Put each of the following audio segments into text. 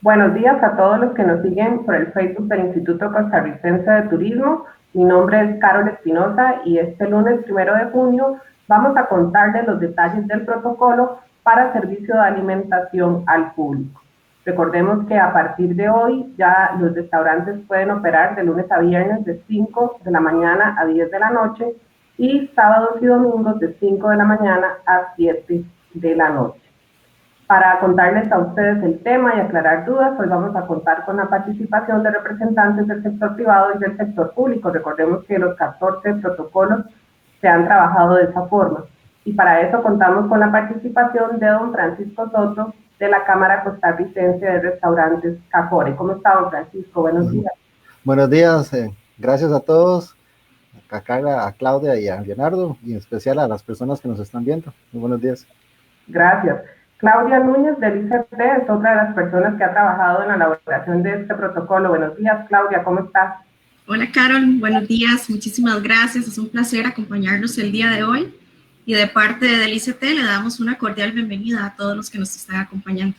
Buenos días a todos los que nos siguen por el Facebook del Instituto Costarricense de Turismo. Mi nombre es Carol Espinosa y este lunes 1 de junio vamos a contarles los detalles del protocolo para servicio de alimentación al público. Recordemos que a partir de hoy ya los restaurantes pueden operar de lunes a viernes de 5 de la mañana a 10 de la noche y sábados y domingos de 5 de la mañana a 7 de la noche. Para contarles a ustedes el tema y aclarar dudas, hoy vamos a contar con la participación de representantes del sector privado y del sector público. Recordemos que los 14 protocolos se han trabajado de esa forma. Y para eso contamos con la participación de don Francisco Soto, de la Cámara Costarricense de Restaurantes CACORE. ¿Cómo está, don Francisco? Buenos días. Buenos días, gracias a todos, a Carla, a Claudia y a Leonardo, y en especial a las personas que nos están viendo. Muy buenos días. Gracias. Claudia Núñez del ICT es otra de las personas que ha trabajado en la elaboración de este protocolo. Buenos días, Claudia, ¿cómo estás? Hola, Carol, buenos días, muchísimas gracias. Es un placer acompañarnos el día de hoy y de parte del ICT le damos una cordial bienvenida a todos los que nos están acompañando.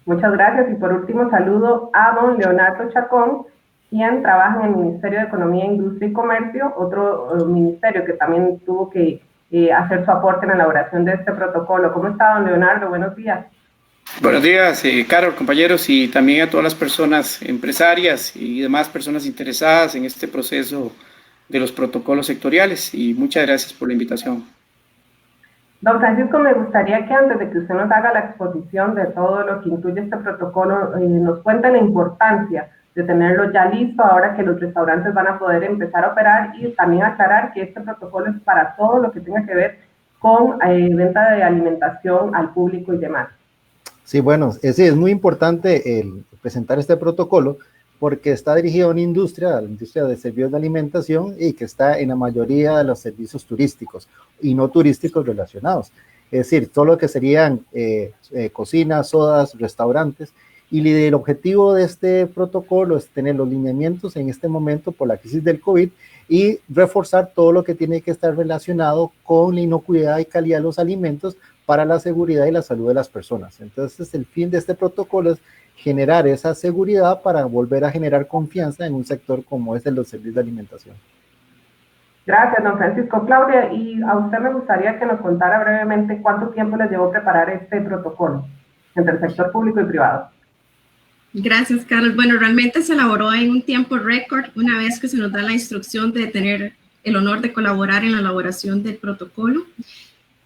Muchas gracias y por último saludo a don Leonardo Chacón, quien trabaja en el Ministerio de Economía, Industria y Comercio, otro ministerio que también tuvo que hacer su aporte en la elaboración de este protocolo. ¿Cómo está, don Leonardo? Buenos días. Buenos días, Carol, compañeros, y también a todas las personas empresarias y demás personas interesadas en este proceso de los protocolos sectoriales, y muchas gracias por la invitación. Don Francisco, me gustaría que antes de que usted nos haga la exposición de todo lo que incluye este protocolo, nos cuente la importancia de tenerlo ya listo ahora que los restaurantes van a poder empezar a operar, y también aclarar que este protocolo es para todo lo que tenga que ver con venta de alimentación al público y demás. Sí, bueno, es muy importante el presentar este protocolo porque está dirigido a una industria, a la industria de servicios de alimentación, y que está en la mayoría de los servicios turísticos y no turísticos relacionados. Es decir, todo lo que serían cocinas, sodas, restaurantes. Y el objetivo de este protocolo es tener los lineamientos en este momento por la crisis del COVID y reforzar todo lo que tiene que estar relacionado con la inocuidad y calidad de los alimentos para la seguridad y la salud de las personas. Entonces, el fin de este protocolo es generar esa seguridad para volver a generar confianza en un sector como es el de los servicios de alimentación. Gracias, don Francisco. Claudia, y a usted me gustaría que nos contara brevemente cuánto tiempo les llevó preparar este protocolo entre el sector público y privado. Gracias, Carlos. Bueno, realmente se elaboró en un tiempo récord una vez que se nos da la instrucción de tener el honor de colaborar en la elaboración del protocolo.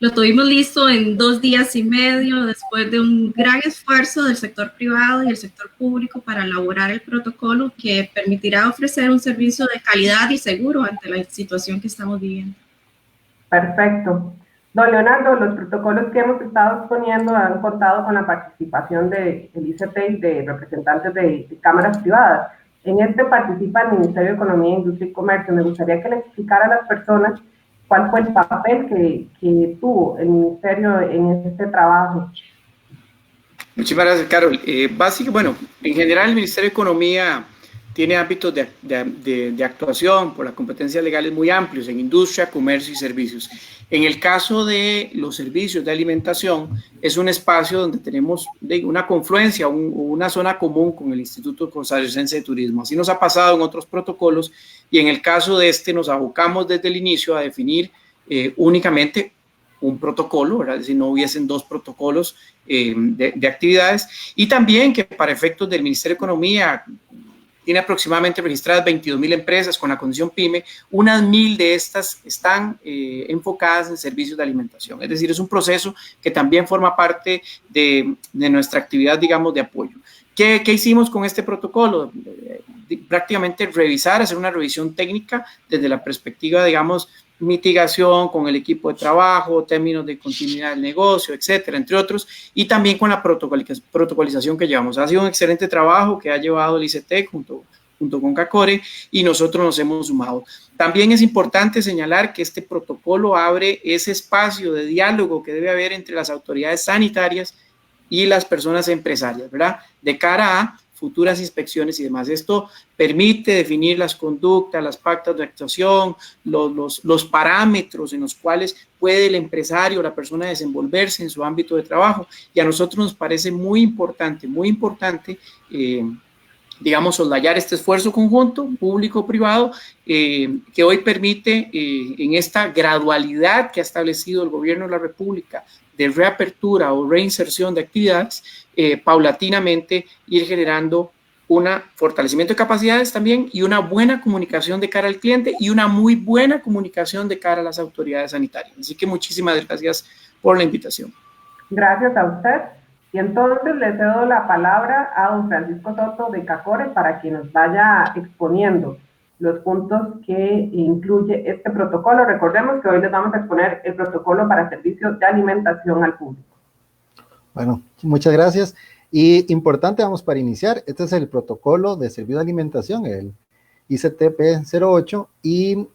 Lo tuvimos listo en 2 días y medio después de un gran esfuerzo del sector privado y el sector público para elaborar el protocolo que permitirá ofrecer un servicio de calidad y seguro ante la situación que estamos viviendo. Perfecto. Don Leonardo, los protocolos que hemos estado exponiendo han contado con la participación del ICT y de representantes de cámaras privadas. En este participa el Ministerio de Economía, Industria y Comercio. Me gustaría que le explicara a las personas cuál fue el papel que tuvo el Ministerio en este trabajo. Muchísimas gracias, Carol. Bueno, en general el Ministerio de Economía tiene ámbitos de actuación por las competencias legales muy amplios en industria, comercio y servicios. En el caso de los servicios de alimentación, es un espacio donde tenemos una confluencia, una zona común con el Instituto Costarricense de Turismo. Así nos ha pasado en otros protocolos, y en el caso de este nos abocamos desde el inicio a definir únicamente un protocolo, ¿verdad? Es decir, no hubiesen 2 protocolos de actividades, y también que para efectos del Ministerio de Economía tiene aproximadamente registradas 22.000 empresas con la condición PYME, unas 1.000 de estas están enfocadas en servicios de alimentación. Es decir, es un proceso que también forma parte de nuestra actividad, digamos, de apoyo. ¿Qué hicimos con este protocolo? Prácticamente revisar, hacer una revisión técnica desde la perspectiva, digamos, mitigación con el equipo de trabajo, términos de continuidad del negocio, etcétera, entre otros, y también con la protocolización que llevamos. Ha sido un excelente trabajo que ha llevado el ICT junto con CACORE, y nosotros nos hemos sumado. También es importante señalar que este protocolo abre ese espacio de diálogo que debe haber entre las autoridades sanitarias y las personas empresarias, ¿verdad? De cara a futuras inspecciones y demás. Esto permite definir las conductas, las pautas de actuación, los parámetros en los cuales puede el empresario o la persona desenvolverse en su ámbito de trabajo, y a nosotros nos parece muy importante, digamos, soslayar este esfuerzo conjunto, público-privado, que hoy permite, en esta gradualidad que ha establecido el gobierno de la República de reapertura o reinserción de actividades, paulatinamente ir generando un fortalecimiento de capacidades también y una buena comunicación de cara al cliente y una muy buena comunicación de cara a las autoridades sanitarias. Así que muchísimas gracias por la invitación. Gracias a usted. Y entonces le cedo la palabra a don Francisco Soto de CACORE para que nos vaya exponiendo los puntos que incluye este protocolo. Recordemos que hoy les vamos a exponer el protocolo para servicios de alimentación al público. Bueno, muchas gracias. Y importante, vamos, para iniciar, este es el protocolo de servicio de alimentación, el ICTP-08, y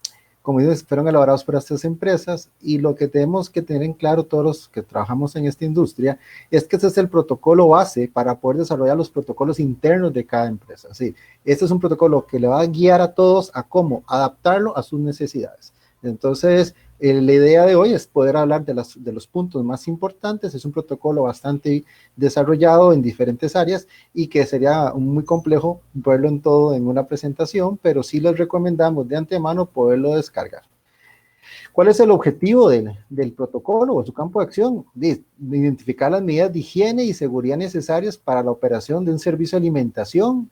como dices, fueron elaborados por estas empresas, y lo que tenemos que tener en claro todos los que trabajamos en esta industria es que este es el protocolo base para poder desarrollar los protocolos internos de cada empresa. Sí, este es un protocolo que le va a guiar a todos a cómo adaptarlo a sus necesidades. Entonces, la idea de hoy es poder hablar de los puntos más importantes. Es un protocolo bastante desarrollado en diferentes áreas y que sería muy complejo verlo en todo en una presentación, pero sí les recomendamos de antemano poderlo descargar. ¿Cuál es el objetivo del protocolo o su campo de acción? De identificar las medidas de higiene y seguridad necesarias para la operación de un servicio de alimentación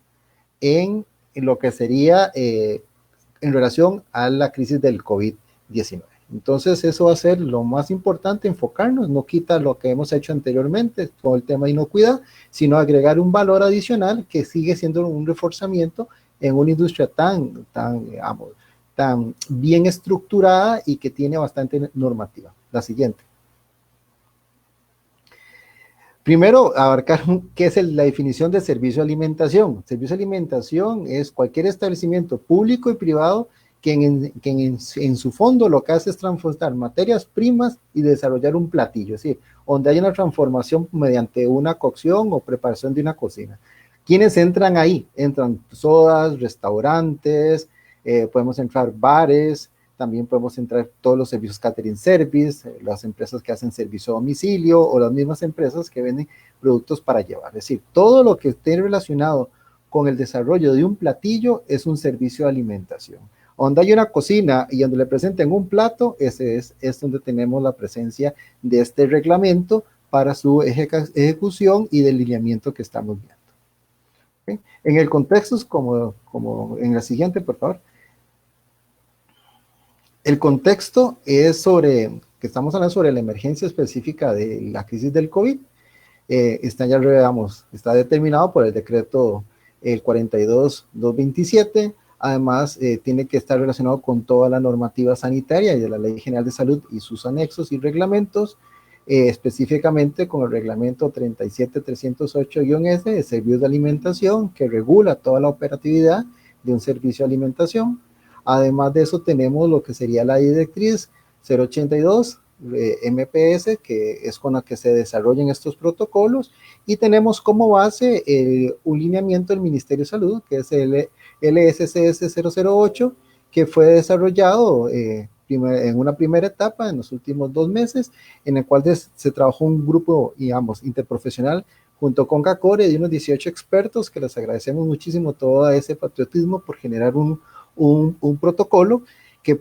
en lo que sería en relación a la crisis del COVID-19. Entonces eso va a ser lo más importante, enfocarnos, no quita lo que hemos hecho anteriormente, todo el tema de inocuidad, sino agregar un valor adicional que sigue siendo un reforzamiento en una industria tan bien estructurada y que tiene bastante normativa. La siguiente. Primero, abarcar qué es la definición de servicio de alimentación. Servicio de alimentación es cualquier establecimiento público y privado que en su fondo lo que hace es transformar materias primas y desarrollar un platillo, es decir, donde hay una transformación mediante una cocción o preparación de una cocina. ¿Quiénes entran ahí? Entran sodas, restaurantes, podemos entrar bares, también podemos entrar todos los servicios catering service, las empresas que hacen servicio a domicilio o las mismas empresas que venden productos para llevar. Es decir, todo lo que esté relacionado con el desarrollo de un platillo es un servicio de alimentación. Donde hay una cocina y donde le presenten un plato, ese es donde tenemos la presencia de este reglamento para su ejecución y del lineamiento que estamos viendo. ¿Okay? En el contexto, como en la siguiente, por favor. El contexto es que estamos hablando sobre la emergencia específica de la crisis del COVID. Está determinado por el decreto 42.227. Además, tiene que estar relacionado con toda la normativa sanitaria y de la Ley General de Salud y sus anexos y reglamentos, específicamente con el reglamento 37.308-S de servicios de alimentación, que regula toda la operatividad de un servicio de alimentación. Además de eso, tenemos lo que sería la directriz 082 MPS, que es con la que se desarrollan estos protocolos, y tenemos como base un lineamiento del Ministerio de Salud, que es el LSCS 008, que fue desarrollado en una primera etapa en los últimos 2 meses, en el cual se trabajó un grupo, digamos, interprofesional junto con CACORE de unos 18 expertos, que les agradecemos muchísimo todo ese patriotismo por generar un protocolo que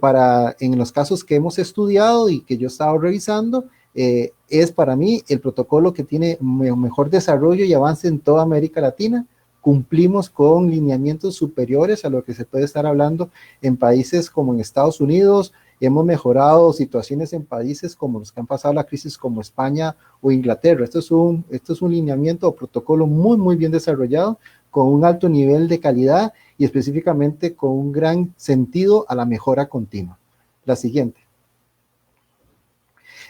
en los casos que hemos estudiado y que yo he estado revisando, es para mí el protocolo que tiene mejor desarrollo y avance en toda América Latina. Cumplimos con lineamientos superiores a lo que se puede estar hablando en países como en Estados Unidos. Hemos mejorado situaciones en países como los que han pasado la crisis, como España o Inglaterra. Esto es un lineamiento o protocolo muy, muy bien desarrollado, con un alto nivel de calidad y específicamente con un gran sentido a la mejora continua. La siguiente.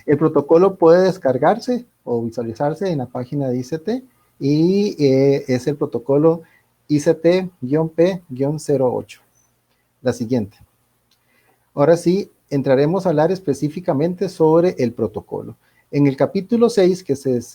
El protocolo puede descargarse o visualizarse en la página de ICT y es el protocolo ICT-P-08. La siguiente. Ahora sí, entraremos a hablar específicamente sobre el protocolo. En el capítulo 6, que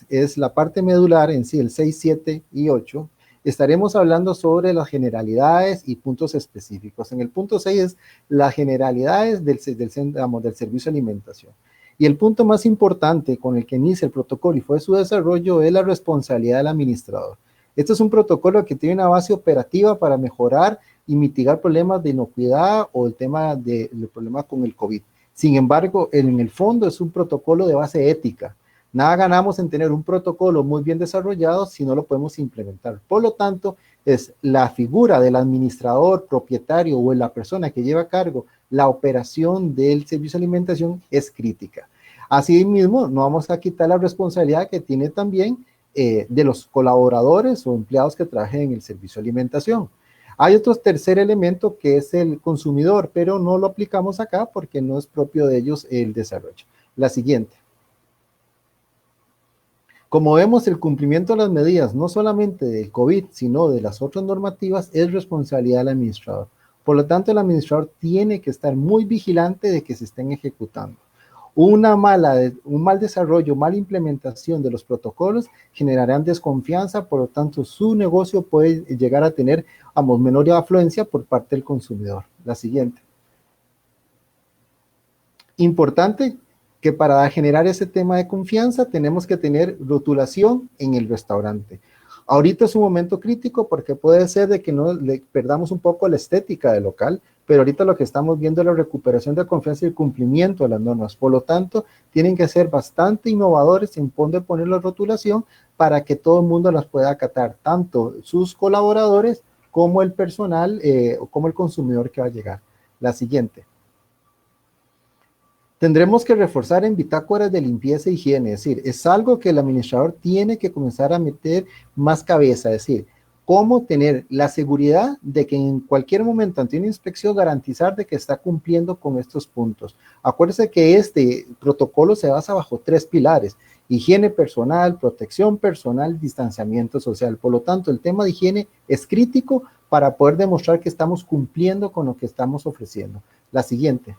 es la parte medular en sí, el 6, 7 y 8, estaremos hablando sobre las generalidades y puntos específicos. En el punto 6 es las generalidades del servicio de alimentación. Y el punto más importante con el que inicia el protocolo y fue su desarrollo es la responsabilidad del administrador. Este es un protocolo que tiene una base operativa para mejorar y mitigar problemas de inocuidad o el problema con el COVID. Sin embargo, en el fondo es un protocolo de base ética. Nada ganamos en tener un protocolo muy bien desarrollado si no lo podemos implementar. Por lo tanto, es la figura del administrador, propietario o la persona que lleva a cargo la operación del servicio de alimentación es crítica. Asimismo, no vamos a quitar la responsabilidad que tiene también de los colaboradores o empleados que trabajen en el servicio de alimentación. Hay otro tercer elemento que es el consumidor, pero no lo aplicamos acá porque no es propio de ellos el desarrollo. La siguiente. Como vemos, el cumplimiento de las medidas, no solamente del COVID, sino de las otras normativas, es responsabilidad del administrador. Por lo tanto, el administrador tiene que estar muy vigilante de que se estén ejecutando. Un mal desarrollo, mala implementación de los protocolos generarán desconfianza, por lo tanto su negocio puede llegar a tener menor afluencia por parte del consumidor. La siguiente. Importante que para generar ese tema de confianza tenemos que tener rotulación en el restaurante. Ahorita es un momento crítico porque puede ser de que no le perdamos un poco la estética del local, pero ahorita lo que estamos viendo es la recuperación de confianza y el cumplimiento de las normas. Por lo tanto, tienen que ser bastante innovadores en poner la rotulación para que todo el mundo las pueda acatar, tanto sus colaboradores como el personal o como el consumidor que va a llegar. La siguiente. Tendremos que reforzar en bitácoras de limpieza e higiene, es decir, es algo que el administrador tiene que comenzar a meter más cabeza, es decir, cómo tener la seguridad de que en cualquier momento ante una inspección garantizar de que está cumpliendo con estos puntos. Acuérdense que este protocolo se basa bajo 3 pilares: higiene personal, protección personal, distanciamiento social. Por lo tanto, el tema de higiene es crítico para poder demostrar que estamos cumpliendo con lo que estamos ofreciendo. La siguiente.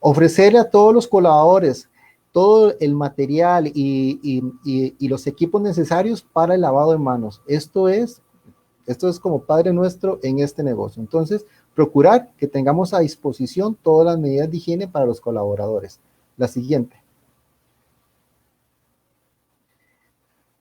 Ofrecerle a todos los colaboradores todo el material y los equipos necesarios para el lavado de manos. Esto es como Padre Nuestro en este negocio. Entonces, procurar que tengamos a disposición todas las medidas de higiene para los colaboradores. La siguiente.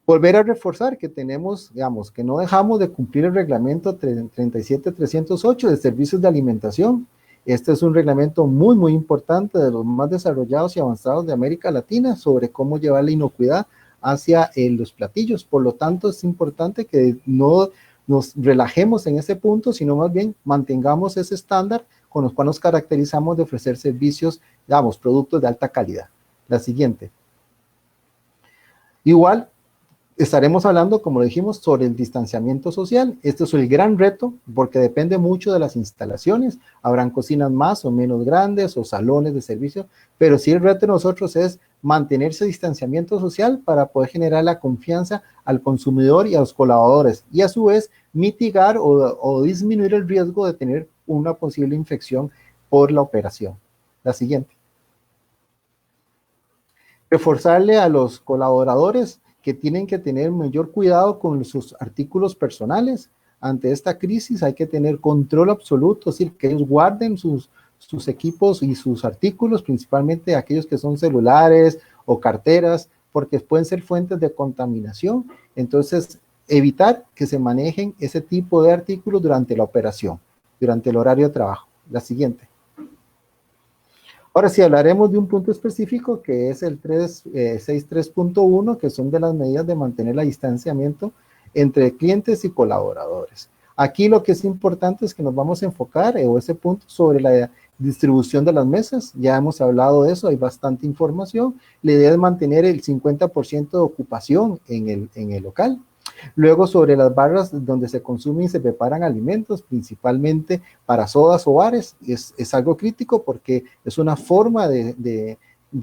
Volver a reforzar que tenemos, digamos, que no dejamos de cumplir el reglamento 37308 de servicios de alimentación. Este es un reglamento muy, muy importante, de los más desarrollados y avanzados de América Latina, sobre cómo llevar la inocuidad hacia los platillos. Por lo tanto, es importante que no nos relajemos en ese punto, sino más bien mantengamos ese estándar con los cuales nos caracterizamos de ofrecer servicios, digamos, productos de alta calidad. La siguiente. Igual, estaremos hablando, como lo dijimos, sobre el distanciamiento social. Este es el gran reto porque depende mucho de las instalaciones. Habrán cocinas más o menos grandes o salones de servicio, pero sí el reto de nosotros es mantener ese distanciamiento social para poder generar la confianza al consumidor y a los colaboradores y a su vez mitigar o disminuir el riesgo de tener una posible infección por la operación. La siguiente. Reforzarle a los colaboradores que tienen que tener mayor cuidado con sus artículos personales. Ante esta crisis hay que tener control absoluto, es decir, que ellos guarden sus equipos y sus artículos, principalmente aquellos que son celulares o carteras, porque pueden ser fuentes de contaminación. Entonces, evitar que se manejen ese tipo de artículos durante la operación, durante el horario de trabajo. La siguiente. Ahora sí, hablaremos de un punto específico que es el 63.1, que son de las medidas de mantener el distanciamiento entre clientes y colaboradores. Aquí lo que es importante es que nos vamos a enfocar en ese punto sobre la distribución de las mesas. Ya hemos hablado de eso, hay bastante información. La idea es mantener el 50% de ocupación en el local. Luego, sobre las barras donde se consumen y se preparan alimentos, principalmente para sodas o bares, es algo crítico porque es una forma de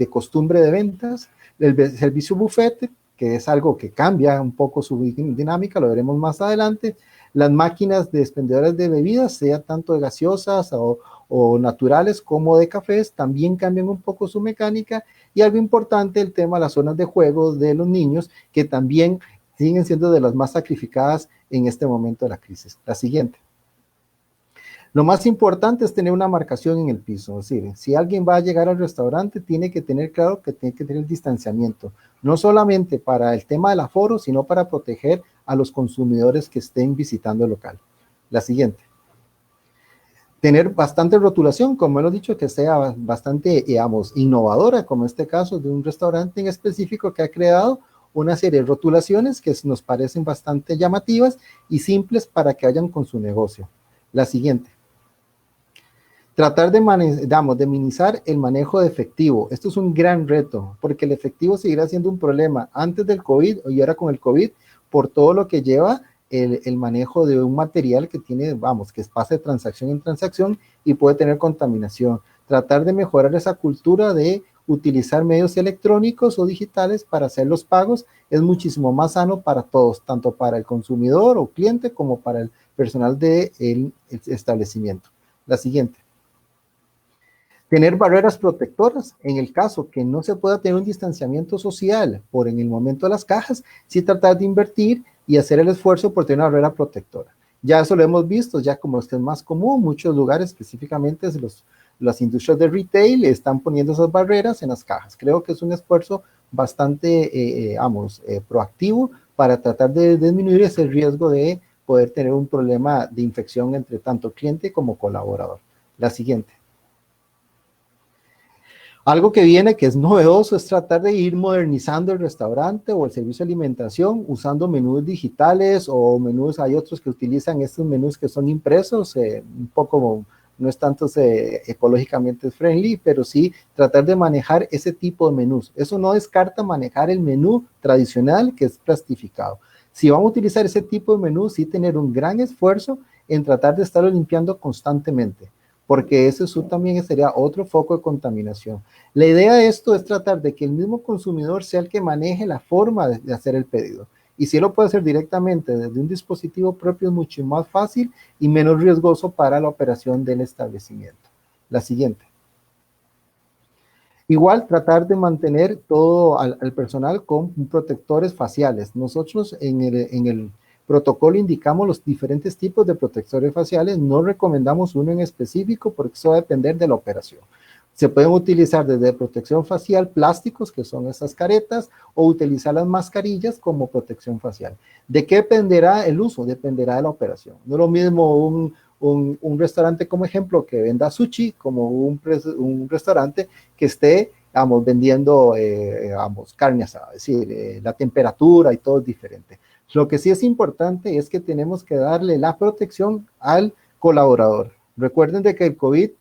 costumbre de ventas. El servicio buffet, que es algo que cambia un poco su dinámica, lo veremos más adelante. Las máquinas de expendedores de bebidas, sea tanto de gaseosas o naturales como de cafés, también cambian un poco su mecánica. Y algo importante, el tema de las zonas de juego de los niños, que también siguen siendo de las más sacrificadas en este momento de la crisis. La siguiente. Lo más importante es tener una marcación en el piso, es decir, si alguien va a llegar al restaurante, tiene que tener claro que tiene que tener distanciamiento, no solamente para el tema del aforo, sino para proteger a los consumidores que estén visitando el local. La siguiente. Tener bastante rotulación, como hemos dicho, que sea bastante, digamos, innovadora, como este caso de un restaurante en específico que ha creado una serie de rotulaciones que nos parecen bastante llamativas y simples para que vayan con su negocio. La siguiente. Tratar de minimizar el manejo de efectivo. Esto es un gran reto, porque el efectivo seguirá siendo un problema antes del COVID y ahora con el COVID, por todo lo que lleva el manejo de un material que tiene, que pasa de transacción en transacción y puede tener contaminación. Tratar de mejorar esa cultura de utilizar medios electrónicos o digitales para hacer los pagos es muchísimo más sano para todos, tanto para el consumidor o cliente como para el personal del establecimiento. La siguiente. Tener barreras protectoras, en el caso que no se pueda tener un distanciamiento social por en el momento de las cajas, sí tratar de invertir y hacer el esfuerzo por tener una barrera protectora. Ya eso lo hemos visto, ya como esto es más común, muchos lugares, específicamente las industrias de retail, están poniendo esas barreras en las cajas. Creo que es un esfuerzo bastante, proactivo para tratar de disminuir ese riesgo de poder tener un problema de infección entre tanto cliente como colaborador. La siguiente. Algo que viene, que es novedoso, es tratar de ir modernizando el restaurante o el servicio de alimentación usando menús digitales o menús, hay otros que utilizan estos menús que son impresos, un poco, no es tanto ecológicamente friendly, pero sí tratar de manejar ese tipo de menús. Eso no descarta manejar el menú tradicional que es plastificado. Si vamos a utilizar ese tipo de menú, sí tener un gran esfuerzo en tratar de estarlo limpiando constantemente, porque eso también sería otro foco de contaminación. La idea de esto es tratar de que el mismo consumidor sea el que maneje la forma de hacer el pedido. Y si él lo puede hacer directamente desde un dispositivo propio, es mucho más fácil y menos riesgoso para la operación del establecimiento. La siguiente. Igual tratar de mantener todo al personal con protectores faciales. Nosotros en el protocolo indicamos los diferentes tipos de protectores faciales, no recomendamos uno en específico porque eso va a depender de la operación. Se pueden utilizar desde protección facial plásticos, que son esas caretas, o utilizar las mascarillas como protección facial. ¿De qué dependerá el uso? Dependerá de la operación. No es lo mismo un restaurante, como ejemplo, que venda sushi, como un restaurante que esté, vendiendo, carne asada, es decir, la temperatura y todo es diferente. Lo que sí es importante es que tenemos que darle la protección al colaborador. Recuerden de que el COVID,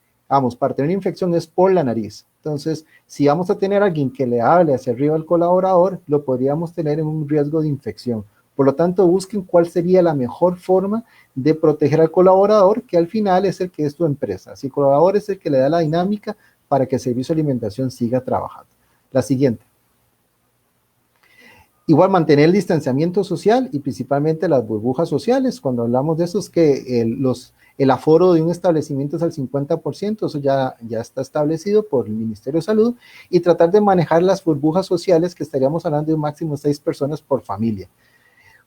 para tener infección es por la nariz. Entonces, si vamos a tener a alguien que le hable hacia arriba al colaborador, lo podríamos tener en un riesgo de infección. Por lo tanto, busquen cuál sería la mejor forma de proteger al colaborador, que al final es el que es tu empresa. Si el colaborador es el que le da la dinámica para que el servicio de alimentación siga trabajando. La siguiente. Igual mantener el distanciamiento social y principalmente las burbujas sociales. Cuando hablamos de eso es que el aforo de un establecimiento es al 50%, eso ya está establecido por el Ministerio de Salud, y tratar de manejar las burbujas sociales, que estaríamos hablando de un máximo de 6 personas por familia.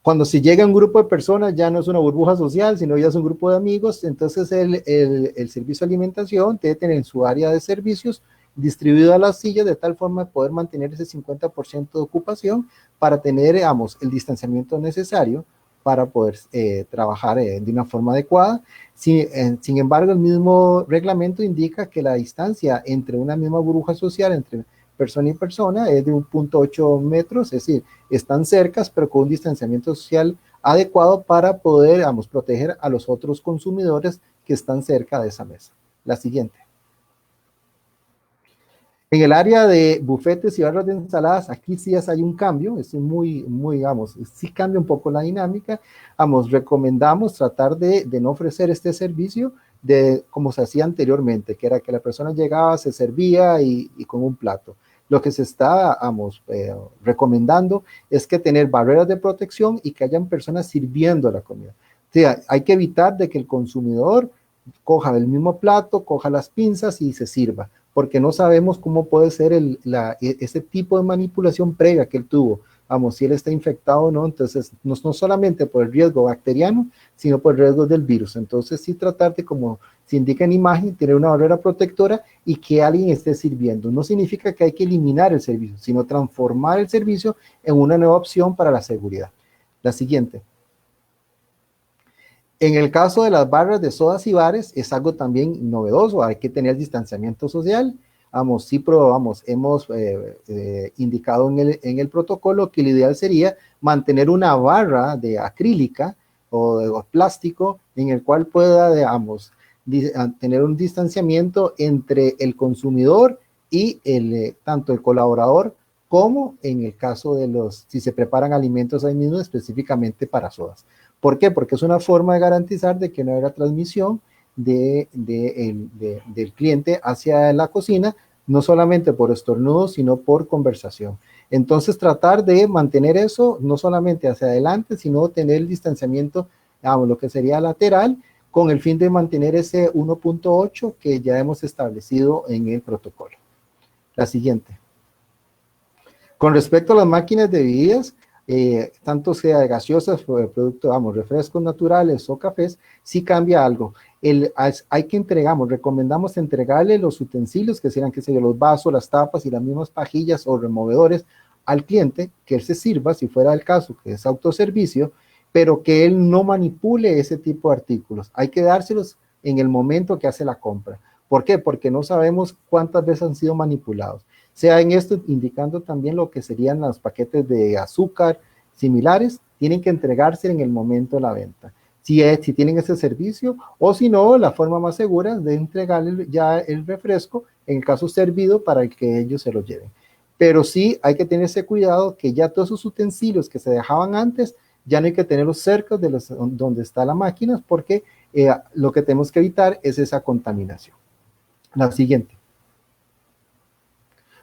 Cuando se llega a un grupo de personas ya no es una burbuja social, sino ya es un grupo de amigos, entonces el servicio de alimentación debe tener en su área de servicios distribuido a las sillas de tal forma de poder mantener ese 50% de ocupación para tener, el distanciamiento necesario para poder trabajar de una forma adecuada. Sin embargo, el mismo reglamento indica que la distancia entre una misma burbuja social, entre persona y persona, es de 1.8 metros, es decir, están cercas, pero con un distanciamiento social adecuado para poder, proteger a los otros consumidores que están cerca de esa mesa. La siguiente. En el área de bufetes y barras de ensaladas, aquí sí hay un cambio, es muy, sí cambia un poco la dinámica. Recomendamos tratar de no ofrecer este servicio como se hacía anteriormente, que era que la persona llegaba, se servía y con un plato. Lo que se está, recomendando es que tener barreras de protección y que hayan personas sirviendo la comida. O sea, hay que evitar de que el consumidor coja el mismo plato, coja las pinzas y se sirva, porque no sabemos cómo puede ser ese tipo de manipulación previa que él tuvo vamos, si él está infectado o no. Entonces, no solamente por el riesgo bacteriano, sino por el riesgo del virus. Entonces, sí tratar de, como se indica en imagen, tener una barrera protectora y que alguien esté sirviendo. No significa que hay que eliminar el servicio, sino transformar el servicio en una nueva opción para la seguridad. La siguiente. En el caso de las barras de sodas y bares, es algo también novedoso, hay que tener distanciamiento social. Vamos, sí, hemos indicado en el protocolo que lo ideal sería mantener una barra de acrílica o de plástico en el cual pueda, tener un distanciamiento entre el consumidor y tanto el colaborador como en el caso de si se preparan alimentos ahí mismo específicamente para sodas. ¿Por qué? Porque es una forma de garantizar de que no haya transmisión del cliente hacia la cocina, no solamente por estornudos, sino por conversación. Entonces, tratar de mantener eso, no solamente hacia adelante, sino tener el distanciamiento, lo que sería lateral, con el fin de mantener ese 1.8 que ya hemos establecido en el protocolo. La siguiente. Con respecto a las máquinas de bebidas, tanto sea de gaseosas, productos, refrescos naturales o cafés, sí cambia algo. Hay que recomendamos entregarle los utensilios, que serán, los vasos, las tapas y las mismas pajillas o removedores al cliente, que él se sirva, si fuera el caso, que es autoservicio, pero que él no manipule ese tipo de artículos. Hay que dárselos en el momento que hace la compra. ¿Por qué? Porque no sabemos cuántas veces han sido manipulados. Sea en esto indicando también lo que serían los paquetes de azúcar similares, tienen que entregarse en el momento de la venta. Si tienen ese servicio, o si no, la forma más segura de entregarle ya el refresco, en el caso servido, para que ellos se lo lleven. Pero sí hay que tener ese cuidado que ya todos esos utensilios que se dejaban antes, ya no hay que tenerlos cerca de donde está la máquina, porque lo que tenemos que evitar es esa contaminación. La siguiente.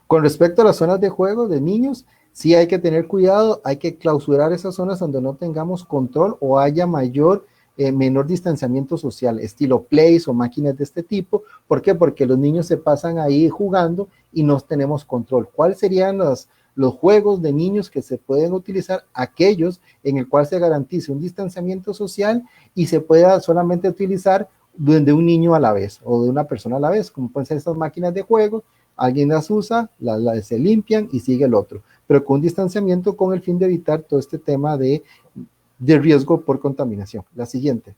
Con respecto a las zonas de juego de niños, sí hay que tener cuidado, hay que clausurar esas zonas donde no tengamos control o haya menor distanciamiento social, estilo plays o máquinas de este tipo. ¿Por qué? Porque los niños se pasan ahí jugando y no tenemos control. ¿Cuáles serían los juegos de niños que se pueden utilizar? Aquellos en el cual se garantice un distanciamiento social y se pueda solamente utilizar de un niño a la vez o de una persona a la vez, como pueden ser estas máquinas de juego. Alguien las usa, se limpian y sigue el otro, pero con distanciamiento con el fin de evitar todo este tema de riesgo por contaminación. La siguiente.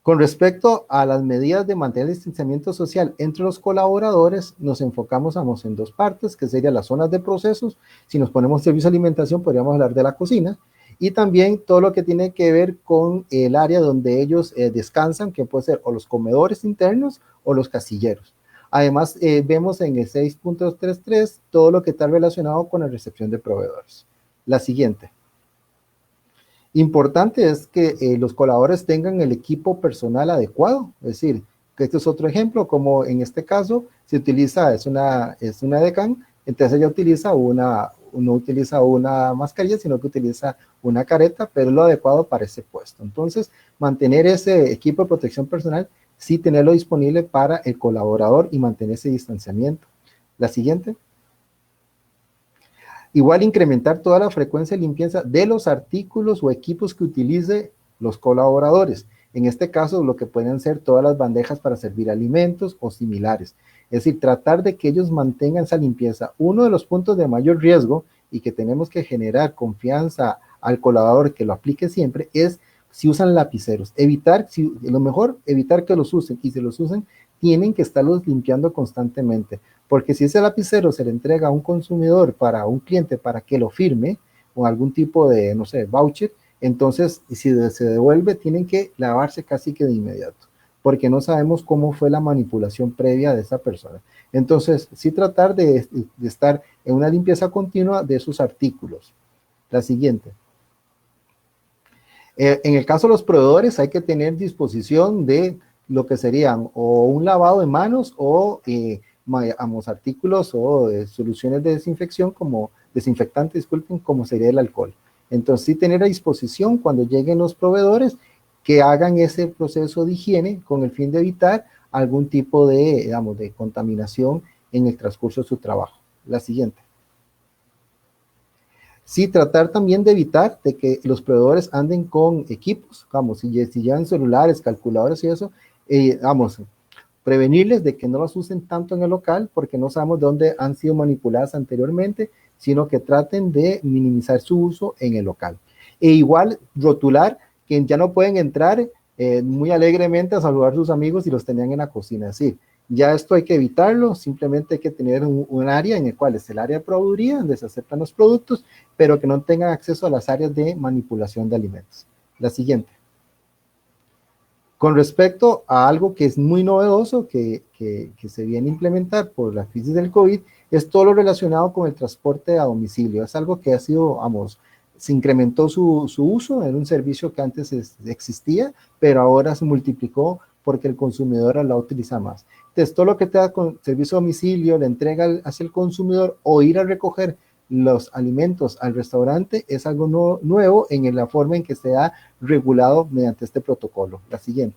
Con respecto a las medidas de mantener el distanciamiento social entre los colaboradores, nos enfocamos en dos partes, que serían las zonas de procesos. Si nos ponemos servicio de alimentación, podríamos hablar de la cocina, y también todo lo que tiene que ver con el área donde ellos descansan, que puede ser o los comedores internos o los casilleros. Además, vemos en el 6.33 todo lo que está relacionado con la recepción de proveedores. La siguiente. Importante es que los colaboradores tengan el equipo personal adecuado, es decir, que este es otro ejemplo, como en este caso se utiliza, es una decán, entonces ella no utiliza una mascarilla, sino que utiliza una careta, pero es lo adecuado para ese puesto. Entonces, mantener ese equipo de protección personal, sí tenerlo disponible para el colaborador y mantener ese distanciamiento. La siguiente. Igual incrementar toda la frecuencia de limpieza de los artículos o equipos que utilice los colaboradores. En este caso, lo que pueden ser todas las bandejas para servir alimentos o similares. Es decir, tratar de que ellos mantengan esa limpieza. Uno de los puntos de mayor riesgo y que tenemos que generar confianza al colaborador que lo aplique siempre es si usan lapiceros. Evitar que los usen, y si los usen, tienen que estarlos limpiando constantemente, porque si ese lapicero se le entrega a un consumidor, para un cliente, para que lo firme, o algún tipo de, no sé, voucher, entonces si se devuelve, tienen que lavarse casi que de inmediato, porque no sabemos cómo fue la manipulación previa de esa persona. Entonces, sí tratar de estar en una limpieza continua de sus artículos. La siguiente. En el caso de los proveedores, hay que tener disposición de lo que serían o un lavado de manos o artículos o soluciones de desinfección como desinfectante, disculpen, como sería el alcohol. Entonces, sí tener a disposición cuando lleguen los proveedores que hagan ese proceso de higiene con el fin de evitar algún tipo de contaminación en el transcurso de su trabajo. La siguiente. Sí, tratar también de evitar de que los proveedores anden con equipos, vamos, si llevan celulares, calculadores y eso, vamos, prevenirles de que no los usen tanto en el local porque no sabemos de dónde han sido manipuladas anteriormente, sino que traten de minimizar su uso en el local. E igual rotular que ya no pueden entrar muy alegremente a saludar a sus amigos si los tenían en la cocina. Es decir, ya esto hay que evitarlo, simplemente hay que tener un área en el cual es el área de proveeduría, donde se aceptan los productos, pero que no tengan acceso a las áreas de manipulación de alimentos. La siguiente. Con respecto a algo que es muy novedoso, que se viene a implementar por la crisis del COVID, es todo lo relacionado con el transporte a domicilio. Es algo que ha sido, vamos, se incrementó su uso en un servicio que antes existía, pero ahora se multiplicó porque el consumidor la utiliza más. Entonces, todo lo que te da con servicio a domicilio, la entrega hacia el consumidor o ir a recoger los alimentos al restaurante es algo nuevo en la forma en que se ha regulado mediante este protocolo. La siguiente.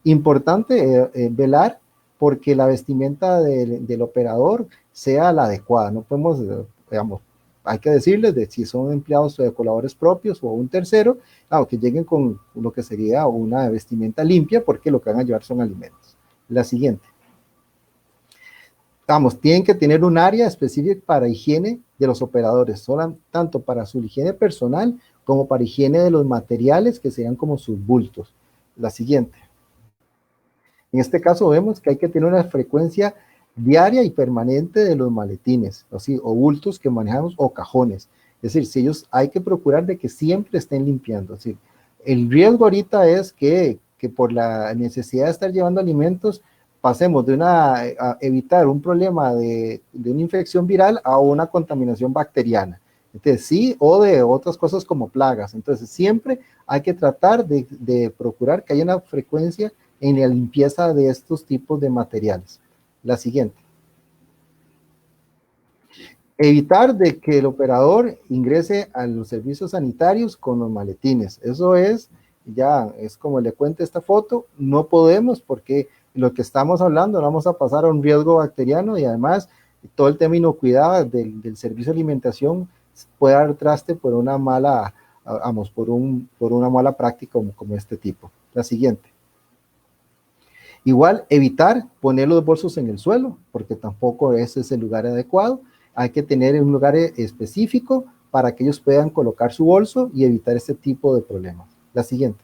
Importante velar porque la vestimenta del operador sea la adecuada. No podemos, digamos, hay que decirles de si son empleados de colaboradores propios o un tercero, que lleguen con lo que sería una vestimenta limpia porque lo que van a llevar son alimentos. La siguiente. Vamos, tienen que tener un área específica para higiene de los operadores, tanto para su higiene personal como para higiene de los materiales que sean como sus bultos. La siguiente. En este caso vemos que hay que tener una frecuencia diaria y permanente de los maletines, o bultos que manejamos o cajones. Es decir, si ellos hay que procurar de que siempre estén limpiando. Es decir, el riesgo ahorita es que por la necesidad de estar llevando alimentos, pasemos de a evitar un problema de una infección viral a una contaminación bacteriana. Entonces, sí, o de otras cosas como plagas. Entonces, siempre hay que tratar de procurar que haya una frecuencia en la limpieza de estos tipos de materiales. La siguiente. Evitar de que el operador ingrese a los servicios sanitarios con los maletines. Eso es como le cuento esta foto, no podemos porque lo que estamos hablando vamos a pasar a un riesgo bacteriano y además todo el tema inocuidad del servicio de alimentación puede dar traste por una mala, por una mala práctica como este tipo. La siguiente. Igual evitar poner los bolsos en el suelo, porque tampoco ese es el lugar adecuado. Hay que tener un lugar específico para que ellos puedan colocar su bolso y evitar este tipo de problemas. La siguiente.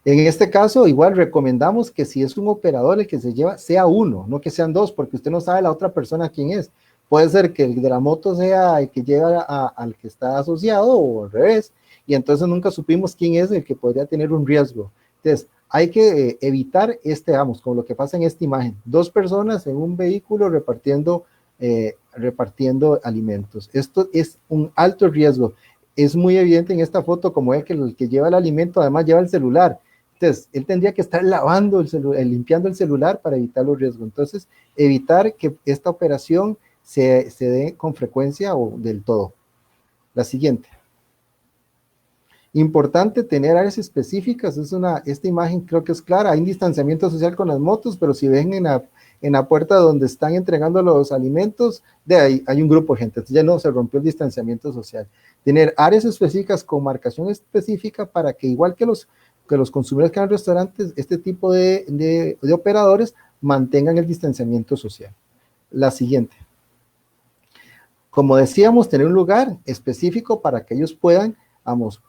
En este caso, igual recomendamos que si es un operador el que se lleva, sea uno, no que sean dos, porque usted no sabe la otra persona quién es. Puede ser que el de la moto sea el que lleva al que está asociado o al revés, y entonces nunca supimos quién es el que podría tener un riesgo. Entonces, hay que evitar como lo que pasa en esta imagen, 2 personas en un vehículo repartiendo alimentos. Esto es un alto riesgo. Es muy evidente en esta foto como es que el que lleva el alimento además lleva el celular. Entonces, él tendría que estar lavando limpiando el celular para evitar los riesgos. Entonces, evitar que esta operación se dé con frecuencia o del todo. La siguiente. Importante tener áreas específicas, esta imagen creo que es clara, hay un distanciamiento social con las motos, pero si ven en la puerta donde están entregando los alimentos, de ahí hay un grupo de gente, entonces ya no se rompió el distanciamiento social. Tener áreas específicas con marcación específica para que igual que los consumidores que van a restaurantes, este tipo de operadores mantengan el distanciamiento social. La siguiente. Como decíamos, tener un lugar específico para que ellos puedan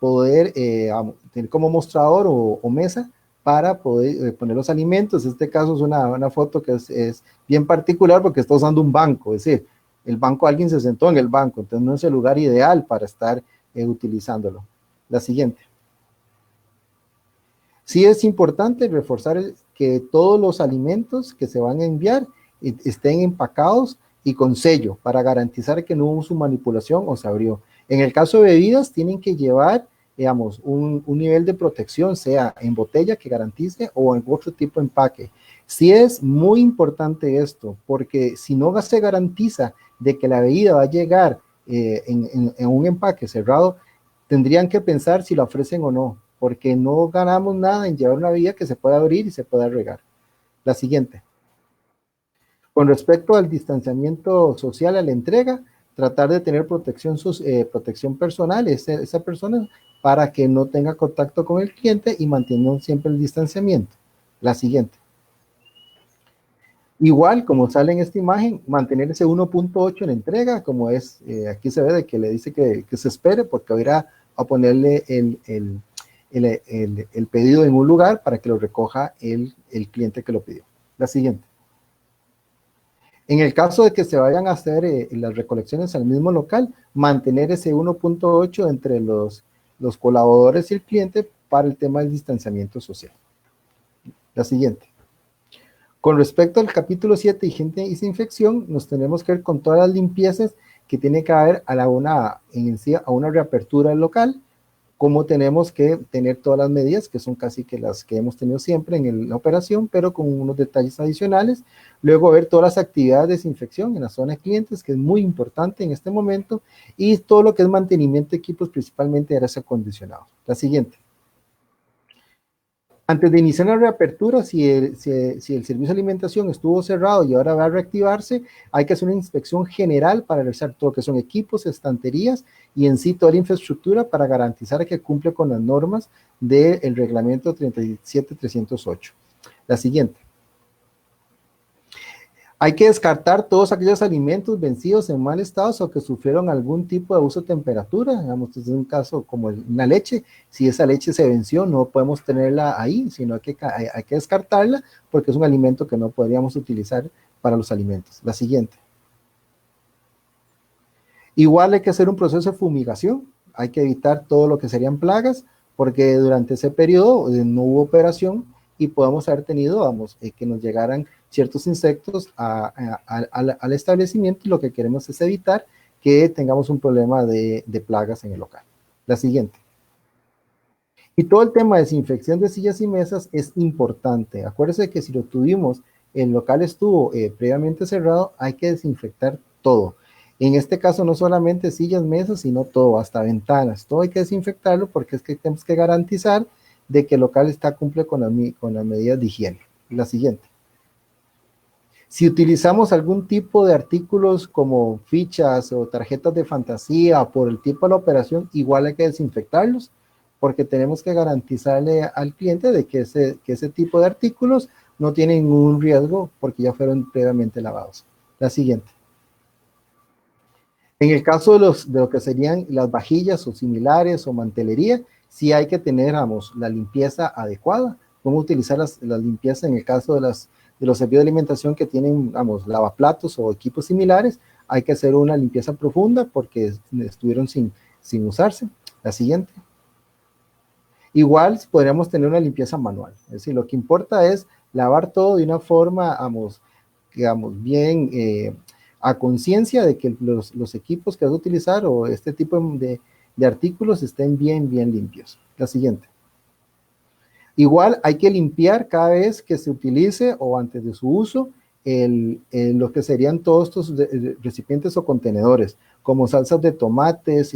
poder tener como mostrador o mesa para poder poner los alimentos. En este caso es una foto que es bien particular porque está usando un banco, es decir, el banco, alguien se sentó en el banco, entonces no es el lugar ideal para estar utilizándolo. La siguiente. Sí es importante reforzar que todos los alimentos que se van a enviar estén empacados y con sello para garantizar que no hubo su manipulación o se abrió. En el caso de bebidas, tienen que llevar, digamos, un nivel de protección, sea en botella que garantice o en otro tipo de empaque. Sí es muy importante esto, porque si no se garantiza de que la bebida va a llegar en un empaque cerrado, tendrían que pensar si la ofrecen o no, porque no ganamos nada en llevar una bebida que se pueda abrir y se pueda regar. La siguiente. Con respecto al distanciamiento social a la entrega, tratar de tener protección personal, esa persona, para que no tenga contacto con el cliente y mantengan siempre el distanciamiento. La siguiente. Igual, como sale en esta imagen, mantener ese 1.8 en entrega, como es, aquí se ve de que le dice que se espere, porque va a ir a ponerle el pedido en un lugar para que lo recoja el cliente que lo pidió. La siguiente. En el caso de que se vayan a hacer las recolecciones al mismo local, mantener ese 1.8 entre los colaboradores y el cliente para el tema del distanciamiento social. La siguiente. Con respecto al capítulo 7, higiene y desinfección, nos tenemos que ver con todas las limpiezas que tiene que haber a una reapertura del local, como tenemos que tener todas las medidas, que son casi que las que hemos tenido siempre en la operación, pero con unos detalles adicionales. Luego ver todas las actividades de desinfección en la zona de clientes, que es muy importante en este momento, y todo lo que es mantenimiento de equipos, principalmente de aires acondicionados. La siguiente. Antes de iniciar la reapertura, si el servicio de alimentación estuvo cerrado y ahora va a reactivarse, hay que hacer una inspección general para revisar todo lo que son equipos, estanterías y en sí toda la infraestructura para garantizar que cumple con las normas del reglamento 37308. La siguiente. Hay que descartar todos aquellos alimentos vencidos en mal estado o que sufrieron algún tipo de abuso de temperatura. Digamos, es un caso como una leche. Si esa leche se venció, no podemos tenerla ahí, sino que hay que descartarla porque es un alimento que no podríamos utilizar para los alimentos. La siguiente. Igual hay que hacer un proceso de fumigación. Hay que evitar todo lo que serían plagas porque durante ese periodo no hubo operación y podemos haber tenido, que nos llegaran ciertos insectos al establecimiento, y lo que queremos es evitar que tengamos un problema de plagas en el local. La siguiente. Y todo el tema de desinfección de sillas y mesas es importante. Acuérdense que si lo tuvimos, el local estuvo previamente cerrado, hay que desinfectar todo. En este caso no solamente sillas, mesas, sino todo, hasta ventanas. Todo hay que desinfectarlo porque es que tenemos que garantizar de que el local cumple con las medidas de higiene. La siguiente. Si utilizamos algún tipo de artículos como fichas o tarjetas de fantasía por el tipo de la operación, igual hay que desinfectarlos porque tenemos que garantizarle al cliente de que ese tipo de artículos no tienen ningún riesgo porque ya fueron previamente lavados. La siguiente. En el caso de lo que serían las vajillas o similares o mantelería, sí hay que tener, la limpieza adecuada. Cómo utilizar la limpieza en el caso de los servicios de alimentación que tienen, lavaplatos o equipos similares. Hay que hacer una limpieza profunda porque estuvieron sin usarse. La siguiente. Igual podríamos tener una limpieza manual. Es decir, lo que importa es lavar todo de una forma, bien a conciencia de que los equipos que vas a utilizar o este tipo de artículos estén bien limpios. La siguiente. Igual hay que limpiar cada vez que se utilice o antes de su uso lo que serían todos estos recipientes o contenedores, como salsas de tomates,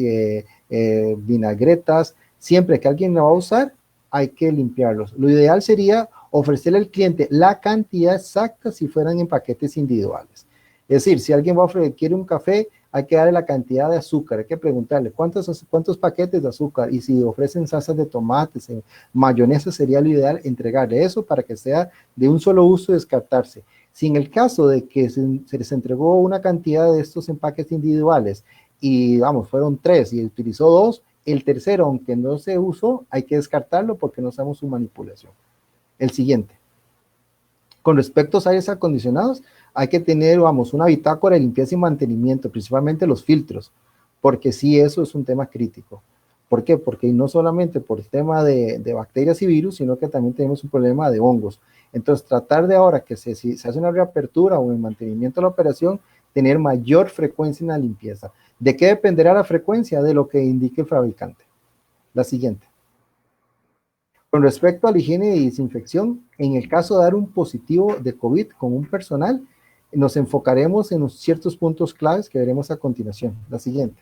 vinagretas. Siempre que alguien lo va a usar, hay que limpiarlos. Lo ideal sería ofrecerle al cliente la cantidad exacta si fueran en paquetes individuales. Es decir, si alguien quiere un café, hay que darle la cantidad de azúcar, hay que preguntarle cuántos paquetes de azúcar, y si ofrecen salsas de tomates, mayonesa, sería lo ideal entregarle eso para que sea de un solo uso y descartarse. Si en el caso de que se les entregó una cantidad de estos empaques individuales y fueron 3 y utilizó 2, el tercero, aunque no se usó, hay que descartarlo porque no sabemos su manipulación. El siguiente. Con respecto a aires acondicionados, hay que tener, una bitácora de limpieza y mantenimiento, principalmente los filtros, porque sí, eso es un tema crítico. ¿Por qué? Porque no solamente por el tema de bacterias y virus, sino que también tenemos un problema de hongos. Entonces, tratar de ahora que si se hace una reapertura o en mantenimiento de la operación, tener mayor frecuencia en la limpieza. ¿De qué dependerá la frecuencia? De lo que indique el fabricante. La siguiente. Con respecto a la higiene y desinfección, en el caso de dar un positivo de COVID con un personal, nos enfocaremos en ciertos puntos claves que veremos a continuación. La siguiente.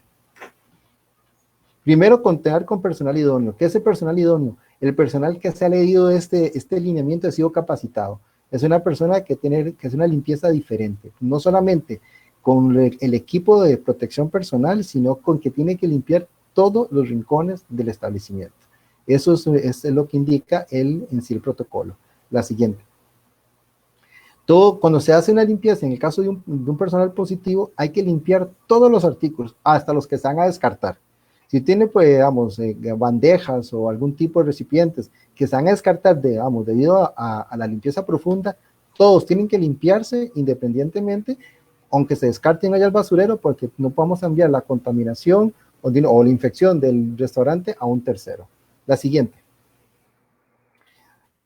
Primero, contar con personal idóneo. ¿Qué es el personal idóneo? El personal que se ha leído este lineamiento ha sido capacitado. Es una persona que hace una limpieza diferente. No solamente con el equipo de protección personal, sino con que tiene que limpiar todos los rincones del establecimiento. Eso es lo que indica en sí el protocolo. La siguiente. Cuando se hace una limpieza, en el caso de un personal positivo, hay que limpiar todos los artículos, hasta los que se van a descartar. Si tiene, pues, digamos, bandejas o algún tipo de recipientes que se van a descartar, digamos, debido a la limpieza profunda, todos tienen que limpiarse independientemente, aunque se descarten allá al basurero, porque no podemos enviar la contaminación o la infección del restaurante a un tercero. La siguiente.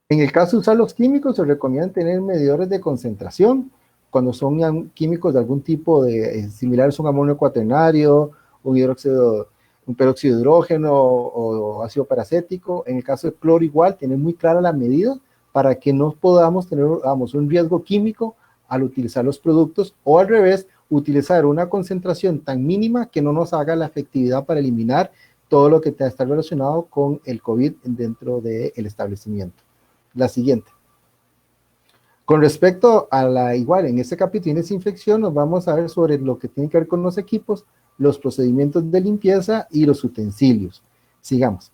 En el caso de usar los químicos, se recomienda tener medidores de concentración, cuando son químicos de algún tipo similares a un amonio cuaternario, un peróxido de hidrógeno o ácido paracético. En el caso de cloro igual, tener muy clara la medida para que no podamos tener, un riesgo químico al utilizar los productos, o al revés, utilizar una concentración tan mínima que no nos haga la efectividad para eliminar todo lo que está relacionado con el COVID dentro del establecimiento. La siguiente. Con respecto a igual en este capítulo de desinfección, nos vamos a ver sobre lo que tiene que ver con los equipos, los procedimientos de limpieza y los utensilios. Sigamos.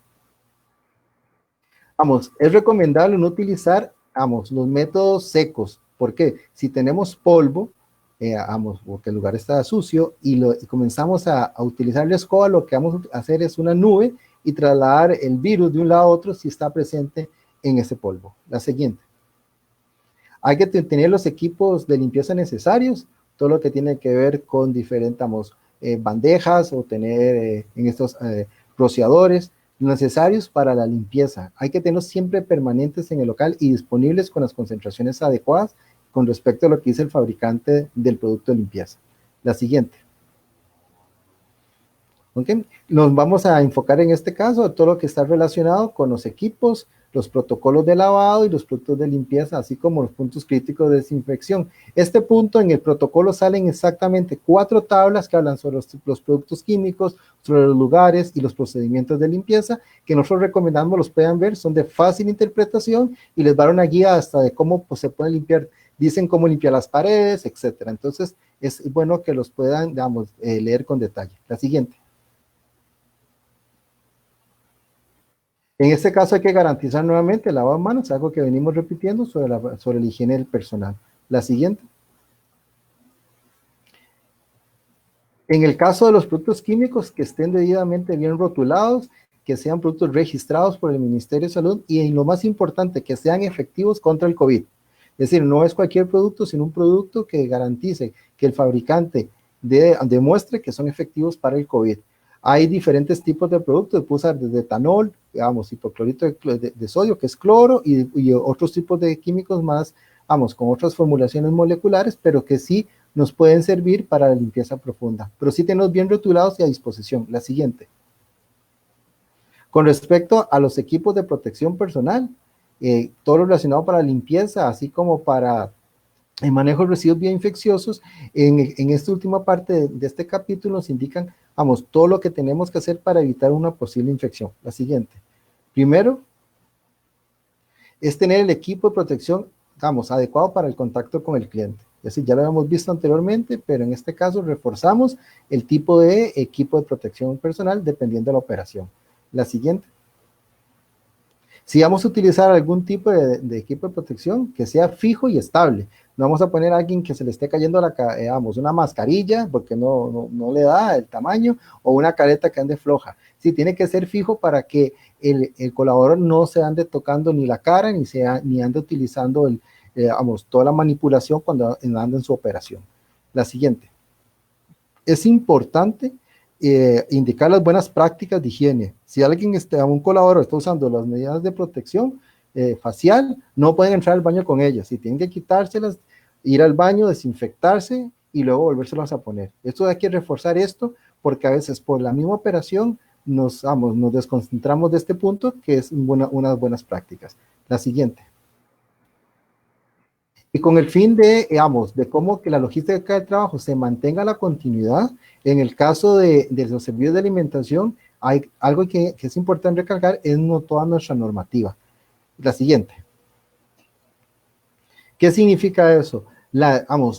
Es recomendable no utilizar, los métodos secos. ¿Por qué? Si tenemos polvo, porque el lugar está sucio y comenzamos a utilizar la escoba, lo que vamos a hacer es una nube y trasladar el virus de un lado a otro si está presente en ese polvo. La siguiente. Hay que tener los equipos de limpieza necesarios, todo lo que tiene que ver con diferentes bandejas o tener en estos rociadores necesarios para la limpieza. Hay que tenerlos siempre permanentes en el local y disponibles con las concentraciones adecuadas con respecto a lo que dice el fabricante del producto de limpieza. La siguiente. ¿Okay? Nos vamos a enfocar en este caso a todo lo que está relacionado con los equipos, los protocolos de lavado y los productos de limpieza, así como los puntos críticos de desinfección. Este punto en el protocolo salen exactamente 4 tablas que hablan sobre los productos químicos, sobre los lugares y los procedimientos de limpieza, que nosotros recomendamos los puedan ver, son de fácil interpretación y les dan una guía hasta de cómo se pueden limpiar, dicen cómo limpiar las paredes, etcétera. Entonces es bueno que los puedan, leer con detalle. La siguiente. En este caso hay que garantizar nuevamente el lavado de manos, algo que venimos repitiendo sobre la higiene del personal. La siguiente. En el caso de los productos químicos, que estén debidamente bien rotulados, que sean productos registrados por el Ministerio de Salud y, en lo más importante, que sean efectivos contra el COVID. Es decir, no es cualquier producto, sino un producto que garantice que el fabricante demuestre que son efectivos para el COVID. Hay diferentes tipos de productos, puede usar desde etanol, hipoclorito de sodio, que es cloro, y otros tipos de químicos más, con otras formulaciones moleculares, pero que sí nos pueden servir para la limpieza profunda. Pero sí tenemos bien rotulados y a disposición. La siguiente. Con respecto a los equipos de protección personal, todo lo relacionado para la limpieza, así como para el manejo de residuos bioinfecciosos, en esta última parte de este capítulo nos indican, todo lo que tenemos que hacer para evitar una posible infección. La siguiente. Primero, es tener el equipo de protección, adecuado para el contacto con el cliente. Es decir, ya lo habíamos visto anteriormente, pero en este caso reforzamos el tipo de equipo de protección personal dependiendo de la operación. La siguiente. Si vamos a utilizar algún tipo de equipo de protección, que sea fijo y estable. No vamos a poner a alguien que se le esté cayendo una mascarilla porque no le da el tamaño, o una careta que ande floja. Sí, tiene que ser fijo para que el colaborador no se ande tocando ni la cara, ni ande utilizando toda la manipulación cuando anda en su operación. La siguiente. Es importante indicar las buenas prácticas de higiene. Si un colaborador está usando las medidas de protección facial, no pueden entrar al baño con ellas. Si tienen que quitárselas, ir al baño, desinfectarse y luego volvérselas a poner. Hay que reforzar esto porque a veces por la misma operación nos desconcentramos de este punto, que es unas buenas prácticas. La siguiente. Y con el fin de cómo que la logística del trabajo se mantenga la continuidad, en el caso de los servicios de alimentación, hay algo que es importante recalcar, es toda nuestra normativa. La siguiente. ¿Qué significa eso?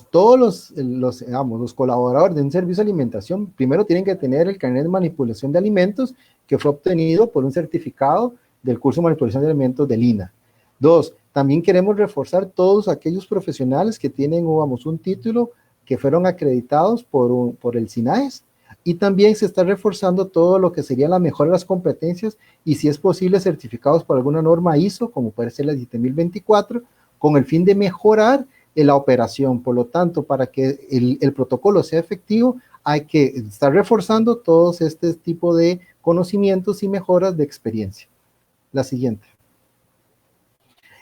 Todos los colaboradores de un servicio de alimentación primero tienen que tener el carnet de manipulación de alimentos que fue obtenido por un certificado del curso de manipulación de alimentos del INA. 2, también queremos reforzar todos aquellos profesionales que tienen un título que fueron acreditados por el SINAES, y también se está reforzando todo lo que sería la mejora de las competencias y, si es posible, certificados por alguna norma ISO, como puede ser la 17024, con el fin de mejorar la operación. Por lo tanto, para que el protocolo sea efectivo, hay que estar reforzando todos este tipo de conocimientos y mejoras de experiencia. La siguiente.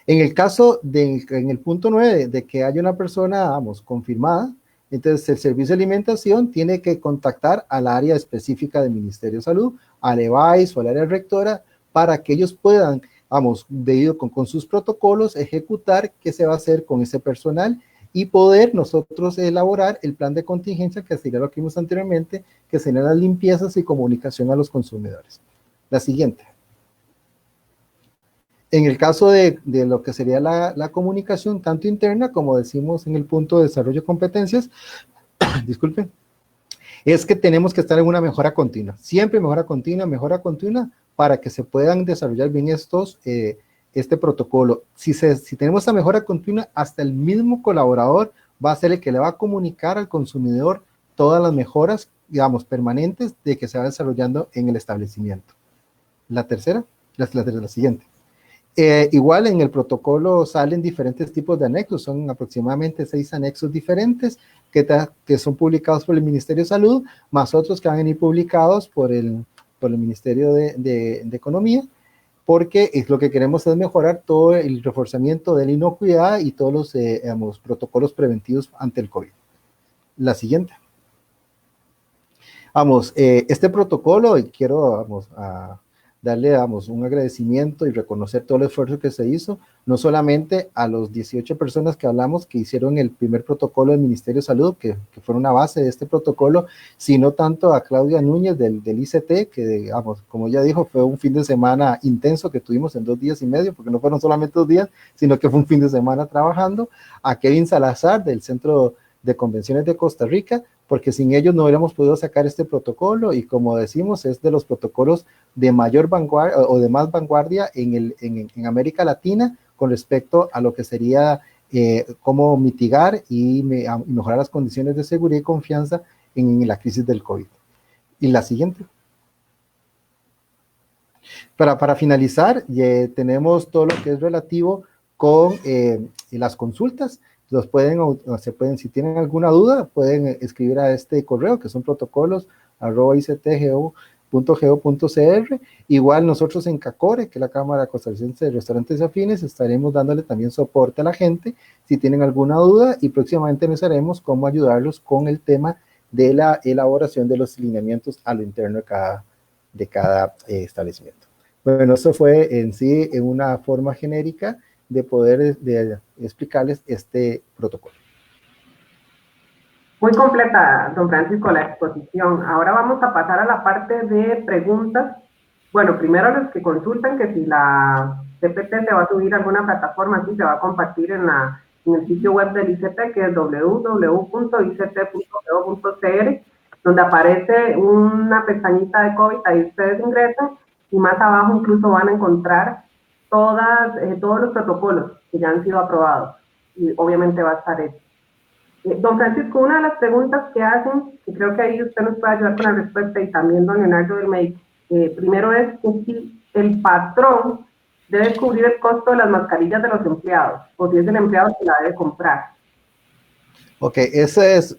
En el caso en el punto 9, de que haya una persona, confirmada, entonces el servicio de alimentación tiene que contactar al área específica del Ministerio de Salud, al EVAIS o al área rectora, para que ellos puedan, debido con sus protocolos, ejecutar qué se va a hacer con ese personal y poder nosotros elaborar el plan de contingencia, que sería lo que vimos anteriormente, que serían las limpiezas y comunicación a los consumidores. La siguiente. En el caso de lo que sería la comunicación, tanto interna como decimos en el punto de desarrollo de competencias, disculpen, es que tenemos que estar en una mejora continua, siempre mejora continua, para que se puedan desarrollar bien este protocolo. Si tenemos esta mejora continua, hasta el mismo colaborador va a ser el que le va a comunicar al consumidor todas las mejoras, permanentes, de que se va desarrollando en el establecimiento. La tercera, la siguiente. Igual en el protocolo salen diferentes tipos de anexos, son aproximadamente 6 anexos diferentes que son publicados por el Ministerio de Salud, más otros que van a ir publicados por el Ministerio de Economía, porque lo que queremos es mejorar todo el reforzamiento de la inocuidad y todos los protocolos preventivos ante el COVID. La siguiente. Este protocolo, y quiero darle un agradecimiento y reconocer todo el esfuerzo que se hizo, no solamente a los 18 personas que hablamos que hicieron el primer protocolo del Ministerio de Salud, que fueron una base de este protocolo, sino tanto a Claudia Núñez del ICT, que como ya dijo, fue un fin de semana intenso que tuvimos en 2 días y medio, porque no fueron solamente 2 días, sino que fue un fin de semana trabajando, a Kevin Salazar del Centro de Convenciones de Costa Rica, porque sin ellos no hubiéramos podido sacar este protocolo, y como decimos, es de los protocolos de mayor vanguardia o de más vanguardia en América Latina con respecto a lo que sería cómo mitigar y mejorar las condiciones de seguridad y confianza en la crisis del COVID. Y la siguiente. Para finalizar, tenemos todo lo que es relativo con las consultas. Si tienen alguna duda, pueden escribir a este correo, que son protocolos@ictgo.go.cr. Igual nosotros en CACORE, que es la Cámara Costarricense de Restaurantes y Afines, estaremos dándole también soporte a la gente si tienen alguna duda, y próximamente pensaremos cómo ayudarlos con el tema de la elaboración de los lineamientos a lo interno de cada establecimiento. Bueno, eso fue en sí en una forma genérica de poder explicarles este protocolo. Muy completa, don Francisco, la exposición. Ahora vamos a pasar a la parte de preguntas. Bueno, primero los que consultan que si la CPT se va a subir a alguna plataforma, sí, se va a compartir en el sitio web del ICT, que es www.ict.go.cr, donde aparece una pestañita de COVID, ahí ustedes ingresan, y más abajo incluso van a encontrar todos los protocolos que ya han sido aprobados, y obviamente va a estar eso. Don Francisco, una de las preguntas que hacen, y creo que ahí usted nos puede ayudar con la respuesta, y también don Leonardo del MEIC, primero es que si el patrón debe cubrir el costo de las mascarillas de los empleados, o si es el empleado que la debe comprar. Ok, ese es,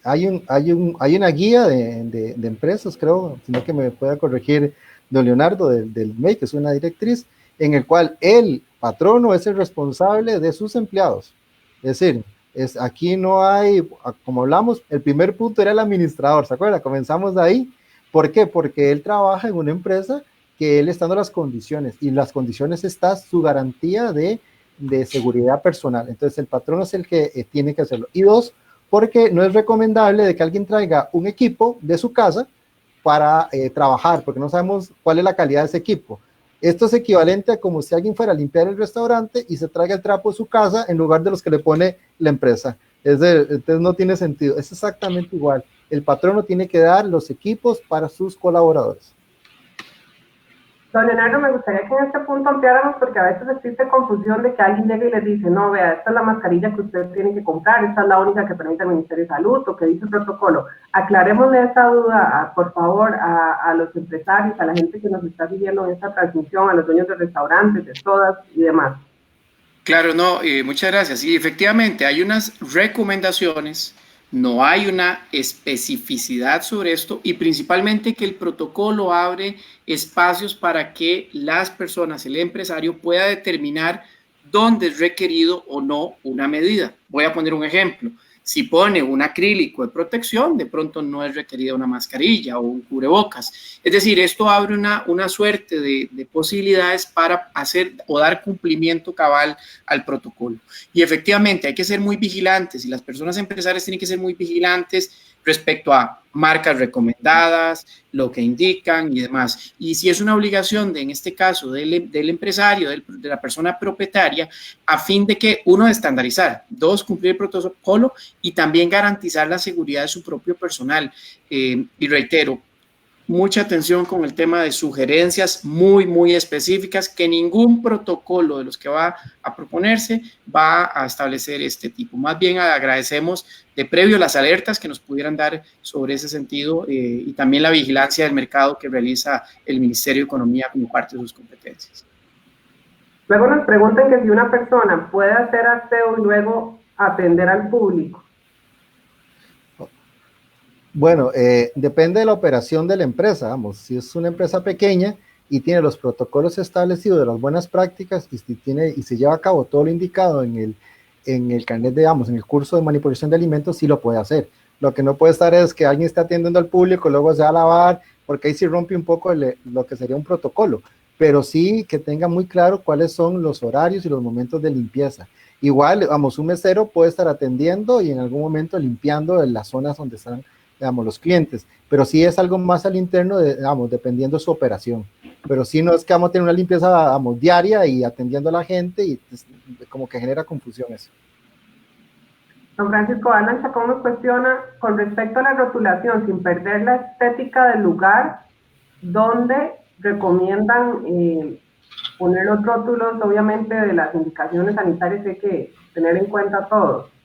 hay una guía de empresas, creo, sino que me pueda corregir don Leonardo del MEIC, que es una directriz, en el cual el patrono es el responsable de sus empleados. Es decir, aquí no hay, como hablamos, el primer punto era el administrador, ¿se acuerdan? Comenzamos de ahí. ¿Por qué? Porque él trabaja en una empresa que él está dando las condiciones, y las condiciones está su garantía de seguridad personal. Entonces el patrono es el que tiene que hacerlo. Y 2, porque no es recomendable de que alguien traiga un equipo de su casa para trabajar, porque no sabemos cuál es la calidad de ese equipo. Esto es equivalente a como si alguien fuera a limpiar el restaurante y se traiga el trapo de su casa en lugar de los que le pone la empresa. Entonces no tiene sentido. Es exactamente igual. El patrono tiene que dar los equipos para sus colaboradores. Don Leonardo, me gustaría que en este punto ampliáramos, porque a veces existe confusión de que alguien llega y les dice, no, vea, esta es la mascarilla que usted tiene que comprar, esta es la única que permite el Ministerio de Salud, o que dice el protocolo. Aclarémosle esta duda, por favor, a los empresarios, a la gente que nos está siguiendo en esta transmisión, a los dueños de restaurantes, de sodas y demás. Claro, no, muchas gracias. Sí, efectivamente, hay unas recomendaciones, no hay una especificidad sobre esto y principalmente que el protocolo abre espacios para que las personas, el empresario, pueda determinar dónde es requerido o no una medida. Voy a poner un ejemplo. Si pone un acrílico de protección, de pronto no es requerida una mascarilla o un cubrebocas. Es decir, esto abre una suerte de posibilidades para hacer o dar cumplimiento cabal al protocolo. Y efectivamente hay que ser muy vigilantes y las personas empresarias tienen que ser muy vigilantes respecto a marcas recomendadas, lo que indican y demás. Y si es una obligación, en este caso, del empresario, de la persona propietaria, a fin de que, uno, estandarizar, dos, cumplir el protocolo y también garantizar la seguridad de su propio personal. Y reitero, mucha atención con el tema de sugerencias muy específicas, que ningún protocolo de los que va a proponerse va a establecer este tipo. Más bien agradecemos de previo las alertas que nos pudieran dar sobre ese sentido y también la vigilancia del mercado que realiza el Ministerio de Economía como parte de sus competencias. Luego nos preguntan que si una persona puede hacer aseo y luego atender al público. Bueno, depende de la operación de la empresa, vamos, si es una empresa pequeña y tiene los protocolos establecidos de las buenas prácticas y se lleva a cabo todo lo indicado en el carnet, digamos, en el curso de manipulación de alimentos, sí lo puede hacer. Lo que no puede estar es que alguien esté atendiendo al público, luego se va a lavar, porque ahí sí rompe un poco lo que sería un protocolo, pero sí que tenga muy claro cuáles son los horarios y los momentos de limpieza. Igual, vamos, un mesero puede estar atendiendo y en algún momento limpiando en las zonas donde están, digamos, los clientes, pero sí es algo más al interno, digamos, dependiendo de su operación. Pero sí no es que vamos a tener una limpieza, vamos, diaria y atendiendo a la gente y pues, como que genera confusión eso. Don Francisco Alan Chacón nos cuestiona con respecto a la rotulación, sin perder la estética del lugar, ¿dónde recomiendan poner los rótulos? Obviamente de las indicaciones sanitarias hay que tener en cuenta todo.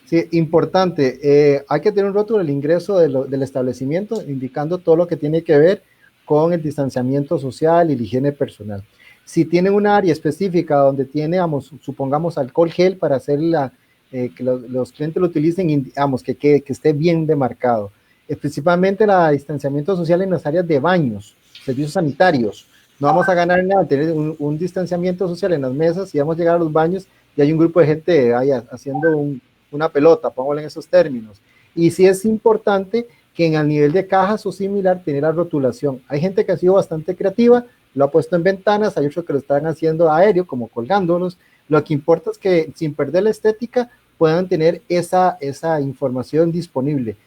Sí, importante. Hay que tener un rótulo del ingreso del establecimiento indicando todo lo que tiene que ver con el distanciamiento social y la higiene personal. Si tienen un área específica donde tiene, supongamos, alcohol gel para hacer que los clientes lo utilicen, digamos, que esté bien demarcado. Principalmente el distanciamiento social en las áreas de baños, servicios sanitarios. No vamos a ganar nada al tener un distanciamiento social en las mesas y vamos a llegar a los baños y hay un grupo de gente ahí haciendo una pelota, pongámoslo en esos términos. Y sí es importante que en el nivel de cajas o similar tener la rotulación. Hay gente que ha sido bastante creativa, lo ha puesto en ventanas, hay otros que lo están haciendo aéreo, como colgándolos. Lo que importa es que sin perder la estética puedan tener esa información disponible.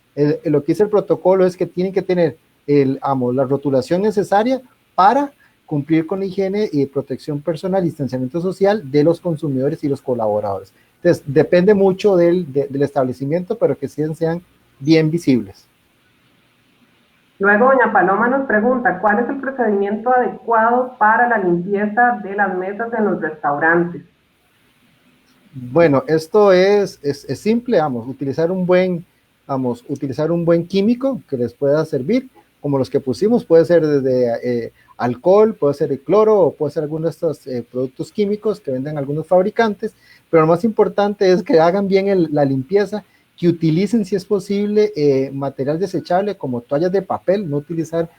Lo que dice el protocolo es que tienen que tener la rotulación necesaria para cumplir con la higiene y protección personal y distanciamiento social de los consumidores y los colaboradores. Entonces, depende mucho del establecimiento, pero que sean bien visibles. Luego, doña Paloma nos pregunta, ¿cuál es el procedimiento adecuado para la limpieza de las mesas en los restaurantes? Bueno, esto es simple, utilizar un buen químico que les pueda servir, como los que pusimos, puede ser desde alcohol, puede ser el cloro, o puede ser alguno de estos productos químicos que venden algunos fabricantes, pero lo más importante es que hagan bien la limpieza, que utilicen, si es posible, material desechable como toallas de papel, no utilizar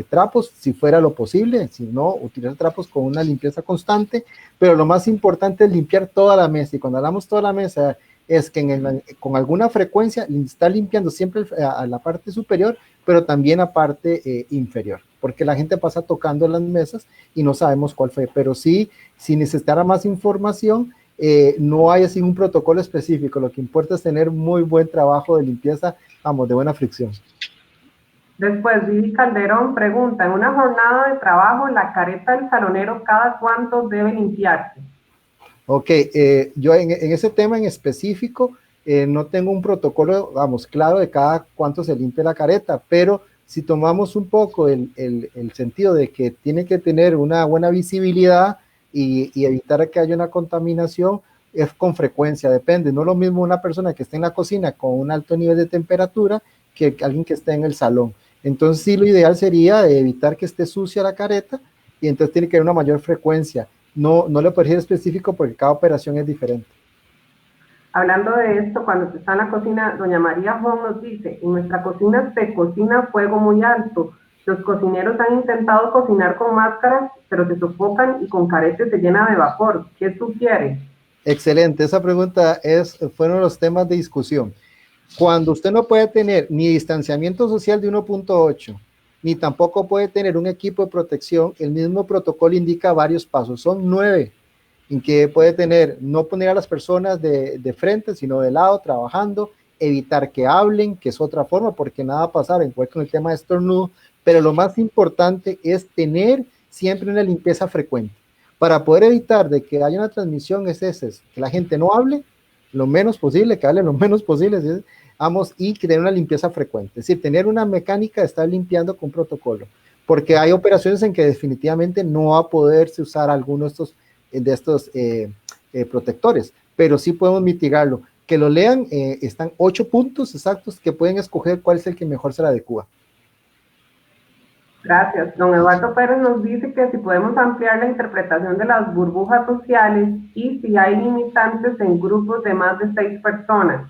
trapos si fuera lo posible, si no, utilizar trapos con una limpieza constante, pero lo más importante es limpiar toda la mesa, y cuando hablamos toda la mesa, es que con alguna frecuencia está limpiando siempre a la parte superior, pero también a parte inferior, porque la gente pasa tocando las mesas y no sabemos cuál fue, pero sí, si necesitara más información, no hay así un protocolo específico, lo que importa es tener muy buen trabajo de limpieza, de buena fricción. Después, Vivi Calderón pregunta, en una jornada de trabajo, la careta del salonero, ¿cada cuánto debe limpiarse? Ok, yo en ese tema en específico no tengo un protocolo, vamos, claro de cada cuánto se limpia la careta, pero si tomamos un poco el sentido de que tiene que tener una buena visibilidad y evitar que haya una contaminación, es con frecuencia, depende, no es lo mismo una persona que esté en la cocina con un alto nivel de temperatura que alguien que esté en el salón. Entonces sí, lo ideal sería evitar que esté sucia la careta y entonces tiene que haber una mayor frecuencia. No, no le puedo decir específico porque cada operación es diferente. Hablando de esto, cuando se está en la cocina, doña María Juan nos dice, en nuestra cocina se cocina a fuego muy alto. Los cocineros han intentado cocinar con máscaras, pero se sofocan y con caretes se llena de vapor. ¿Qué sugiere? Excelente, esa pregunta fueron los temas de discusión. Cuando usted no puede tener ni distanciamiento social de 1.8, ni tampoco puede tener un equipo de protección, el mismo protocolo indica varios pasos, son 9, en que puede tener, no poner a las personas de frente, sino de lado, trabajando, evitar que hablen, que es otra forma, porque nada va a pasar, igual con el tema de estornudo, pero lo más importante es tener siempre una limpieza frecuente. Para poder evitar de que haya una transmisión es que la gente no hable lo menos posible, que hable lo menos posible, ¿sí? Vamos, y tener una limpieza frecuente, es decir, tener una mecánica de estar limpiando con protocolo, porque hay operaciones en que definitivamente no va a poderse usar alguno de estos protectores, pero sí podemos mitigarlo. Que lo lean, están 8 puntos exactos que pueden escoger cuál es el que mejor se le adecua. Gracias. Don Eduardo Pérez nos dice que si podemos ampliar la interpretación de las burbujas sociales y si hay limitantes en grupos de más de 6 personas.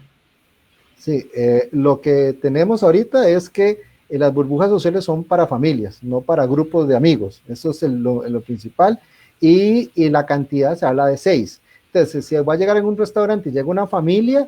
Sí, lo que tenemos ahorita es que las burbujas sociales son para familias, no para grupos de amigos. Eso es lo principal. Y la cantidad se habla de 6. Entonces, si va a llegar en un restaurante y llega una familia,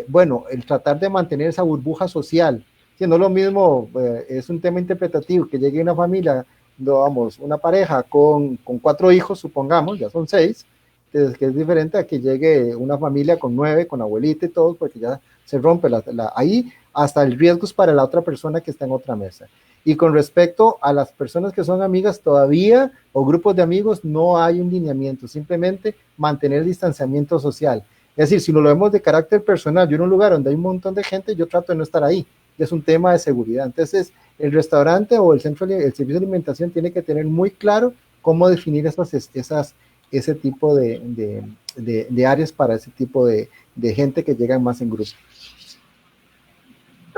bueno, el tratar de mantener esa burbuja social, que no es lo mismo, es un tema interpretativo, que llegue una familia, vamos, una pareja con 4 hijos, supongamos, ya son 6, entonces, que es diferente a que llegue una familia con 9, con abuelita y todo, porque ya se rompe ahí hasta el riesgo es para la otra persona que está en otra mesa. Y con respecto a las personas que son amigas todavía o grupos de amigos, no hay un lineamiento, simplemente mantener el distanciamiento social. Es decir, si no lo vemos de carácter personal, yo en un lugar donde hay un montón de gente, yo trato de no estar ahí. Es un tema de seguridad. Entonces, el restaurante o el servicio de alimentación tiene que tener muy claro cómo definir ese tipo de áreas para ese tipo de gente que llegan más en grupo.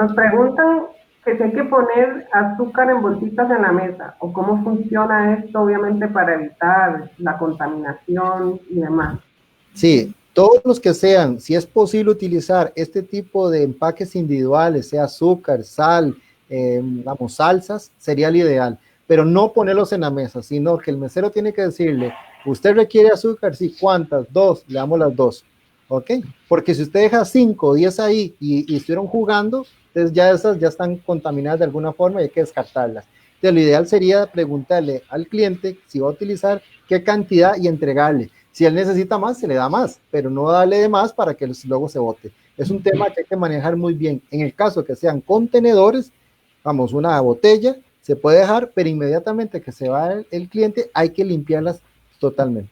Nos preguntan que si hay que poner azúcar en bolsitas en la mesa o cómo funciona esto, obviamente para evitar la contaminación y demás. Sí, todos los que sean, si es posible utilizar este tipo de empaques individuales, sea azúcar, sal, vamos, salsas, sería lo ideal, pero no ponerlos en la mesa, sino que el mesero tiene que decirle, ¿usted requiere azúcar? Sí, ¿cuántas? 2, le damos las 2, ¿ok? Porque si usted deja 5 o 10 ahí y estuvieron jugando, entonces ya esas ya están contaminadas de alguna forma y hay que descartarlas. Entonces lo ideal sería preguntarle al cliente si va a utilizar qué cantidad y entregarle. Si él necesita más, se le da más, pero no darle de más para que luego se bote. Es un tema que hay que manejar muy bien. En el caso que sean contenedores, vamos, una botella, se puede dejar, pero inmediatamente que se va el cliente, hay que limpiarlas totalmente.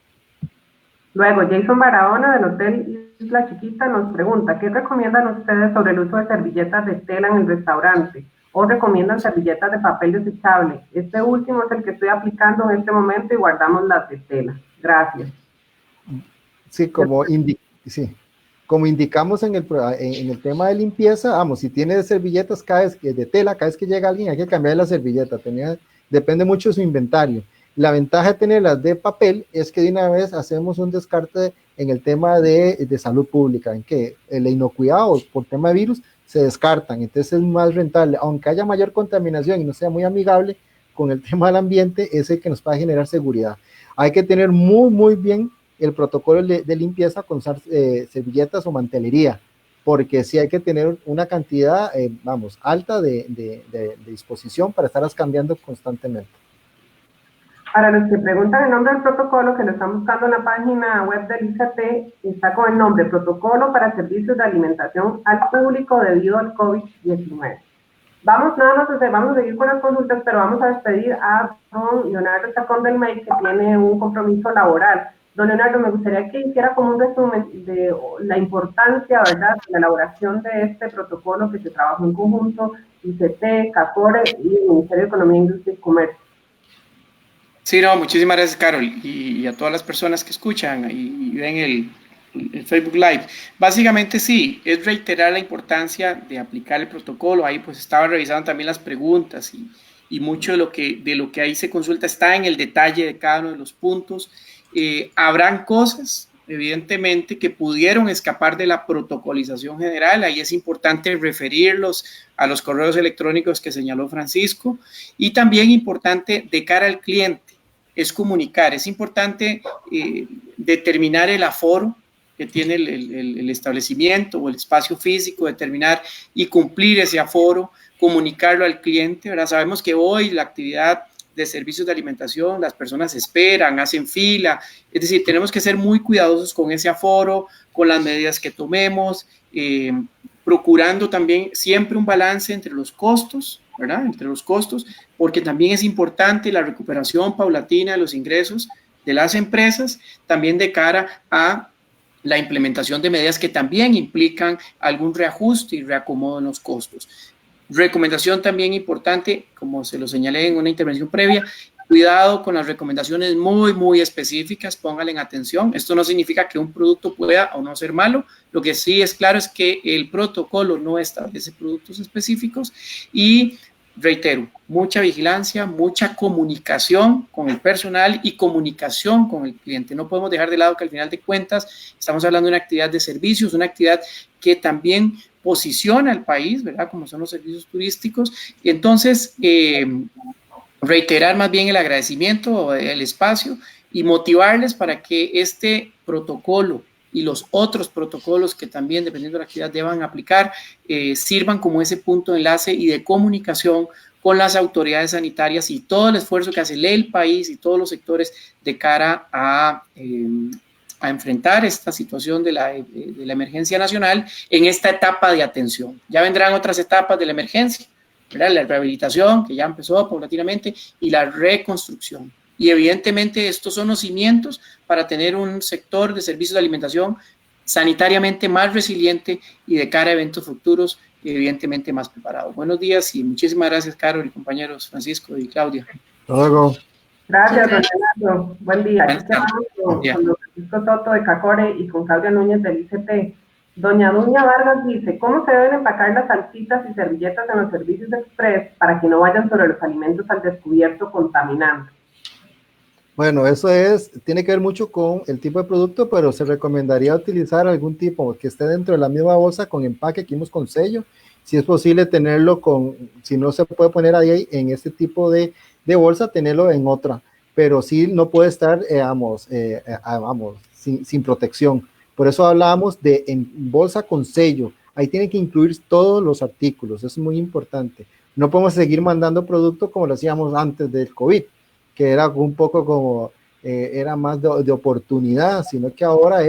Luego, Jason Barahona del Hotel Isla Chiquita nos pregunta, ¿qué recomiendan ustedes sobre el uso de servilletas de tela en el restaurante? ¿O recomiendan servilletas de papel desechable? Este último es el que estoy aplicando en este momento y guardamos las de tela. Gracias. Sí, como indicamos en el tema de limpieza, vamos, si tiene servilletas de tela, cada vez que llega alguien hay que cambiar la servilleta, depende mucho de su inventario. La ventaja de tenerlas de papel es que de una vez hacemos un descarte en el tema de salud pública, en que la inocuidad o por tema de virus se descartan, entonces es más rentable, aunque haya mayor contaminación y no sea muy amigable con el tema del ambiente, es el que nos va a generar seguridad. Hay que tener muy bien el protocolo de limpieza con servilletas o mantelería, porque sí hay que tener una cantidad, vamos, alta de disposición para estarlas cambiando constantemente. Para los que preguntan el nombre del protocolo, que lo están buscando en la página web del ICT, está con el nombre Protocolo para Servicios de Alimentación al Público debido al COVID-19. Vamos nada más vamos a seguir con las consultas, pero vamos a despedir a don Leonardo Chacón del MEI, que tiene un compromiso laboral. Don Leonardo, me gustaría que hiciera como un resumen de la importancia, ¿verdad?, de la elaboración de este protocolo que se trabajó en conjunto, ICT, CACORE y el Ministerio de Economía, Industria y Comercio. Sí, no, muchísimas gracias, Carol, y a todas las personas que escuchan y ven el Facebook Live. Básicamente sí, es reiterar la importancia de aplicar el protocolo. Ahí pues estaba revisando también las preguntas y mucho de lo que ahí se consulta está en el detalle de cada uno de los puntos. Habrán cosas, evidentemente, que pudieron escapar de la protocolización general. Ahí es importante referirlos a los correos electrónicos que señaló Francisco, y también importante de cara al cliente es comunicar. Es importante determinar el aforo que tiene el establecimiento o el espacio físico, determinar y cumplir ese aforo, comunicarlo al cliente, ¿verdad? Sabemos que hoy la actividad de servicios de alimentación, las personas esperan, hacen fila, es decir, tenemos que ser muy cuidadosos con ese aforo, con las medidas que tomemos, procurando también siempre un balance entre los costos, ¿verdad? Entre los costos, porque también es importante la recuperación paulatina de los ingresos de las empresas, también de cara a la implementación de medidas que también implican algún reajuste y reacomodo en los costos. Recomendación también importante, como se lo señalé en una intervención previa, cuidado con las recomendaciones muy específicas, pónganle en atención. Esto no significa que un producto pueda o no ser malo, lo que sí es claro es que el protocolo no establece productos específicos y reitero, mucha vigilancia, mucha comunicación con el personal y comunicación con el cliente. No podemos dejar de lado que al final de cuentas estamos hablando de una actividad de servicios, una actividad que también posiciona al país, ¿verdad? Como son los servicios turísticos. Y entonces, reiterar más bien el agradecimiento, el espacio y motivarles para que este protocolo y los otros protocolos que también, dependiendo de la actividad, deban aplicar, sirvan como ese punto de enlace y de comunicación con las autoridades sanitarias y todo el esfuerzo que hace el país y todos los sectores de cara a enfrentar esta situación de la emergencia nacional en esta etapa de atención. Ya vendrán otras etapas de la emergencia, ¿verdad? La rehabilitación, que ya empezó paulatinamente, y la reconstrucción. Y evidentemente estos son los cimientos para tener un sector de servicios de alimentación sanitariamente más resiliente y de cara a eventos futuros, evidentemente más preparado. Buenos días y muchísimas gracias, Carol y compañeros Francisco y Claudia. Hasta luego. Gracias, don Leonardo. Buen día. Aquí estamos con don Francisco Soto de CACORE y con Claudia Núñez del ICT. Doña Duña Vargas dice, ¿cómo se deben empacar las salsitas y servilletas en los servicios express para que no vayan sobre los alimentos al descubierto contaminando? Bueno, eso tiene que ver mucho con el tipo de producto, pero se recomendaría utilizar algún tipo que esté dentro de la misma bolsa con empaque que vimos con sello. Si es posible tenerlo si no se puede poner ahí en este tipo de bolsa, tenerlo en otra, pero sí no puede estar, sin protección. Por eso hablábamos de en bolsa con sello. Ahí tienen que incluir todos los artículos, eso es muy importante. No podemos seguir mandando productos como lo hacíamos antes del COVID, que era un poco como, era más de oportunidad, sino que ahora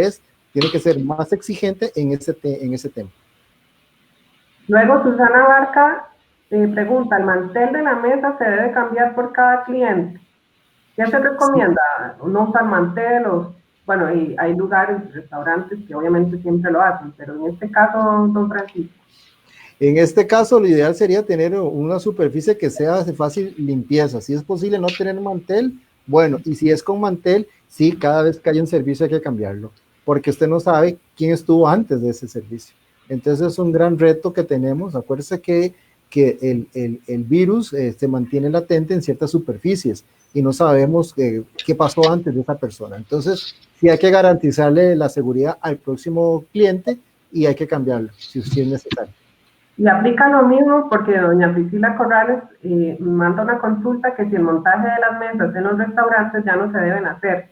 tiene que ser más exigente en ese tema. Luego Susana Barca pregunta, ¿el mantel de la mesa se debe cambiar por cada cliente? ¿Qué se recomienda? ¿No usar mantel? Bueno, hay lugares, restaurantes que obviamente siempre lo hacen, pero en este caso, don Francisco. En este caso, lo ideal sería tener una superficie que sea de fácil limpieza. Si es posible no tener mantel, bueno, y si es con mantel, sí, cada vez que haya un servicio hay que cambiarlo, porque usted no sabe quién estuvo antes de ese servicio. Entonces es un gran reto que tenemos. Acuérdese que el virus se mantiene latente en ciertas superficies y no sabemos qué pasó antes de esa persona. Entonces, sí hay que garantizarle la seguridad al próximo cliente y hay que cambiarlo si es necesario. Y aplica lo mismo porque doña Priscila Corrales manda una consulta que si el montaje de las mesas en los restaurantes ya no se deben hacer.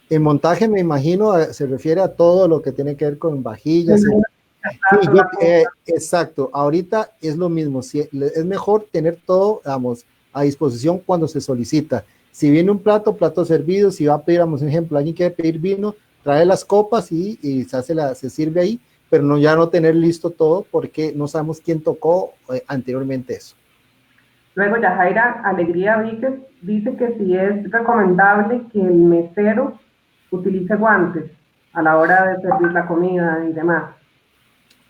El montaje, me imagino, se refiere a todo lo que tiene que ver con vajillas. Sí, exacto. Ahorita es lo mismo. Es mejor tener todo, a disposición cuando se solicita. Si viene un plato servido, si va a pedir, un ejemplo, alguien quiere pedir vino, trae las copas y se sirve ahí, pero no, ya no tener listo todo porque no sabemos quién tocó anteriormente eso. Luego Yajaira Alegría Víquez dice que si es recomendable que el mesero utilice guantes a la hora de servir la comida y demás.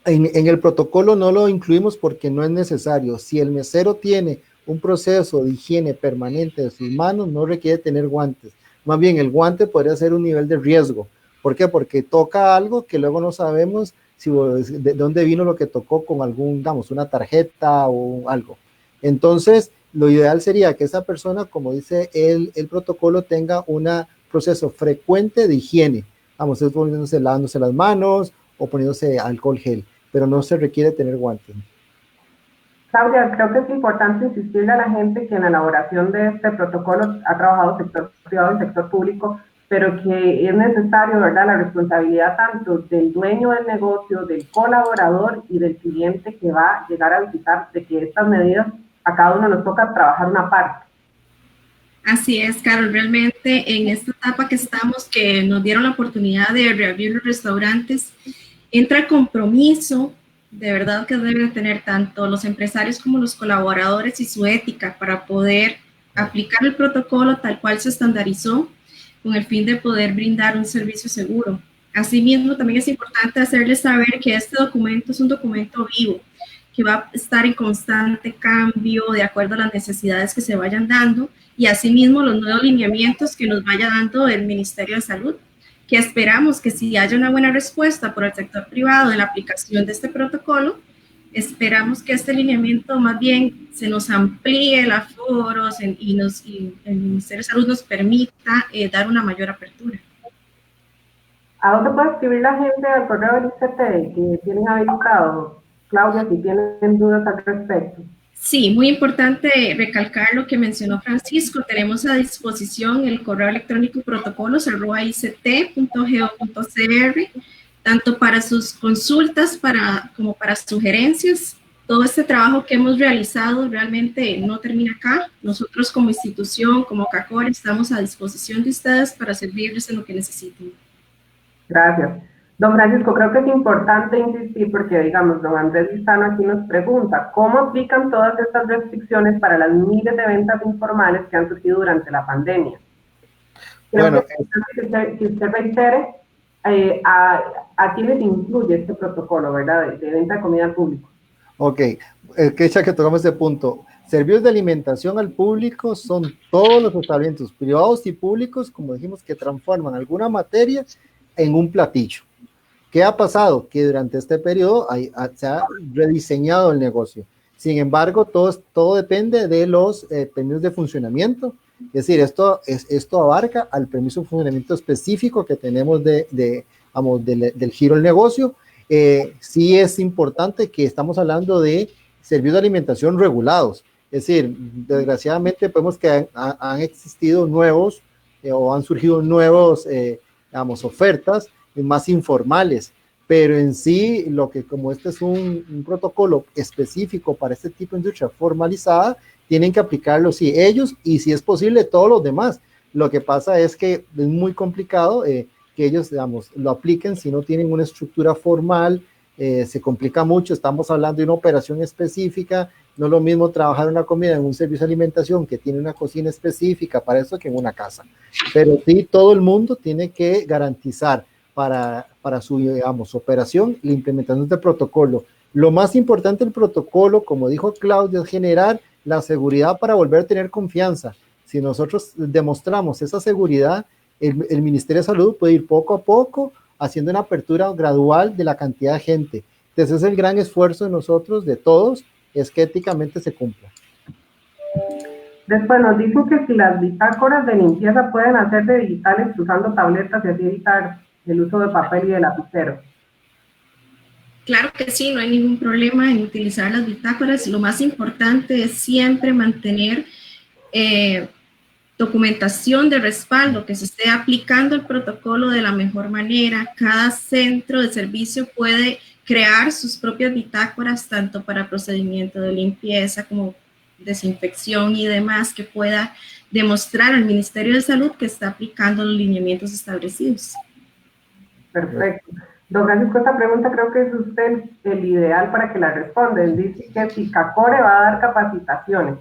En el protocolo no lo incluimos porque no es necesario. Si el mesero tiene un proceso de higiene permanente de sus manos, no requiere tener guantes. Más bien, el guante podría ser un nivel de riesgo. ¿Por qué? Porque toca algo que luego no sabemos de dónde vino lo que tocó con algún, digamos, una tarjeta o algo. Entonces, lo ideal sería que esa persona, como dice el protocolo, tenga un proceso frecuente de higiene. Vamos, es lavándose las manos o poniéndose alcohol gel, pero no se requiere tener guantes. Claudia, creo que es importante insistirle a la gente que en la elaboración de este protocolo ha trabajado sector privado y sector público, pero que es necesario, ¿verdad?, la responsabilidad tanto del dueño del negocio, del colaborador y del cliente que va a llegar a visitar, de que estas medidas a cada uno nos toca trabajar una parte. Así es, Carol, realmente en esta etapa que estamos, que nos dieron la oportunidad de reabrir los restaurantes, entra compromiso, de verdad que deben tener tanto los empresarios como los colaboradores y su ética para poder aplicar el protocolo tal cual se estandarizó con el fin de poder brindar un servicio seguro. Asimismo, también es importante hacerles saber que este documento es un documento vivo, que va a estar en constante cambio de acuerdo a las necesidades que se vayan dando y asimismo los nuevos lineamientos que nos vaya dando el Ministerio de Salud, que esperamos que si haya una buena respuesta por el sector privado en la aplicación de este protocolo, esperamos que este lineamiento más bien se nos amplíe el aforo y el Ministerio de Salud nos permita dar una mayor apertura. ¿A dónde puede escribir la gente al correo del ICT que tienen habilitado? Claudia, si tienen dudas al respecto. Sí, muy importante recalcar lo que mencionó Francisco. Tenemos a disposición el correo electrónico protocolos@ict.go.cr, tanto para sus consultas como para sugerencias. Todo este trabajo que hemos realizado realmente no termina acá. Nosotros como institución, como CACOR, estamos a disposición de ustedes para servirles en lo que necesiten. Gracias. Don Francisco, creo que es importante insistir porque, digamos, don Andrés Lizano aquí nos pregunta, ¿cómo aplican todas estas restricciones para las miles de ventas informales que han surgido durante la pandemia? Creo que usted reitere a quiénes incluye este protocolo, ¿verdad?, de venta de comida al público. Ok, que ya que tocamos ese punto, servicios de alimentación al público son todos los establecimientos privados y públicos, como dijimos, que transforman alguna materia en un platillo. ¿Qué ha pasado? Que durante este periodo se ha rediseñado el negocio. Sin embargo, todo depende de los permisos de funcionamiento. Es decir, esto abarca al permiso de funcionamiento específico que tenemos del giro del negocio. Sí es importante que estamos hablando de servicios de alimentación regulados. Es decir, desgraciadamente vemos que han existido nuevos o han surgido nuevos, ofertas más informales, pero en sí, como este es un protocolo específico para este tipo de industria formalizada, tienen que aplicarlo, sí, ellos y si es posible todos los demás. Lo que pasa es que es muy complicado que ellos, lo apliquen si no tienen una estructura formal, se complica mucho, estamos hablando de una operación específica, no es lo mismo trabajar una comida en un servicio de alimentación que tiene una cocina específica para eso que en una casa, pero sí, todo el mundo tiene que garantizar para su, operación la implementación de protocolo. Lo más importante del protocolo, como dijo Claudia, es generar la seguridad para volver a tener confianza. Si nosotros demostramos esa seguridad, el Ministerio de Salud puede ir poco a poco haciendo una apertura gradual de la cantidad de gente. Entonces es el gran esfuerzo de nosotros, de todos, es que éticamente se cumpla. Después nos dicen que si las bitácoras de limpieza pueden hacerse digitales usando tabletas y así evitar el uso de papel y de lapicero. Claro que sí, no hay ningún problema en utilizar las bitácoras. Lo más importante es siempre mantener documentación de respaldo, que se esté aplicando el protocolo de la mejor manera. Cada centro de servicio puede crear sus propias bitácoras, tanto para procedimiento de limpieza como desinfección y demás, que pueda demostrar al Ministerio de Salud que está aplicando los lineamientos establecidos. Perfecto. Don Francisco, esta pregunta creo que es usted el ideal para que la responda. Él dice que si CACORE va a dar capacitaciones.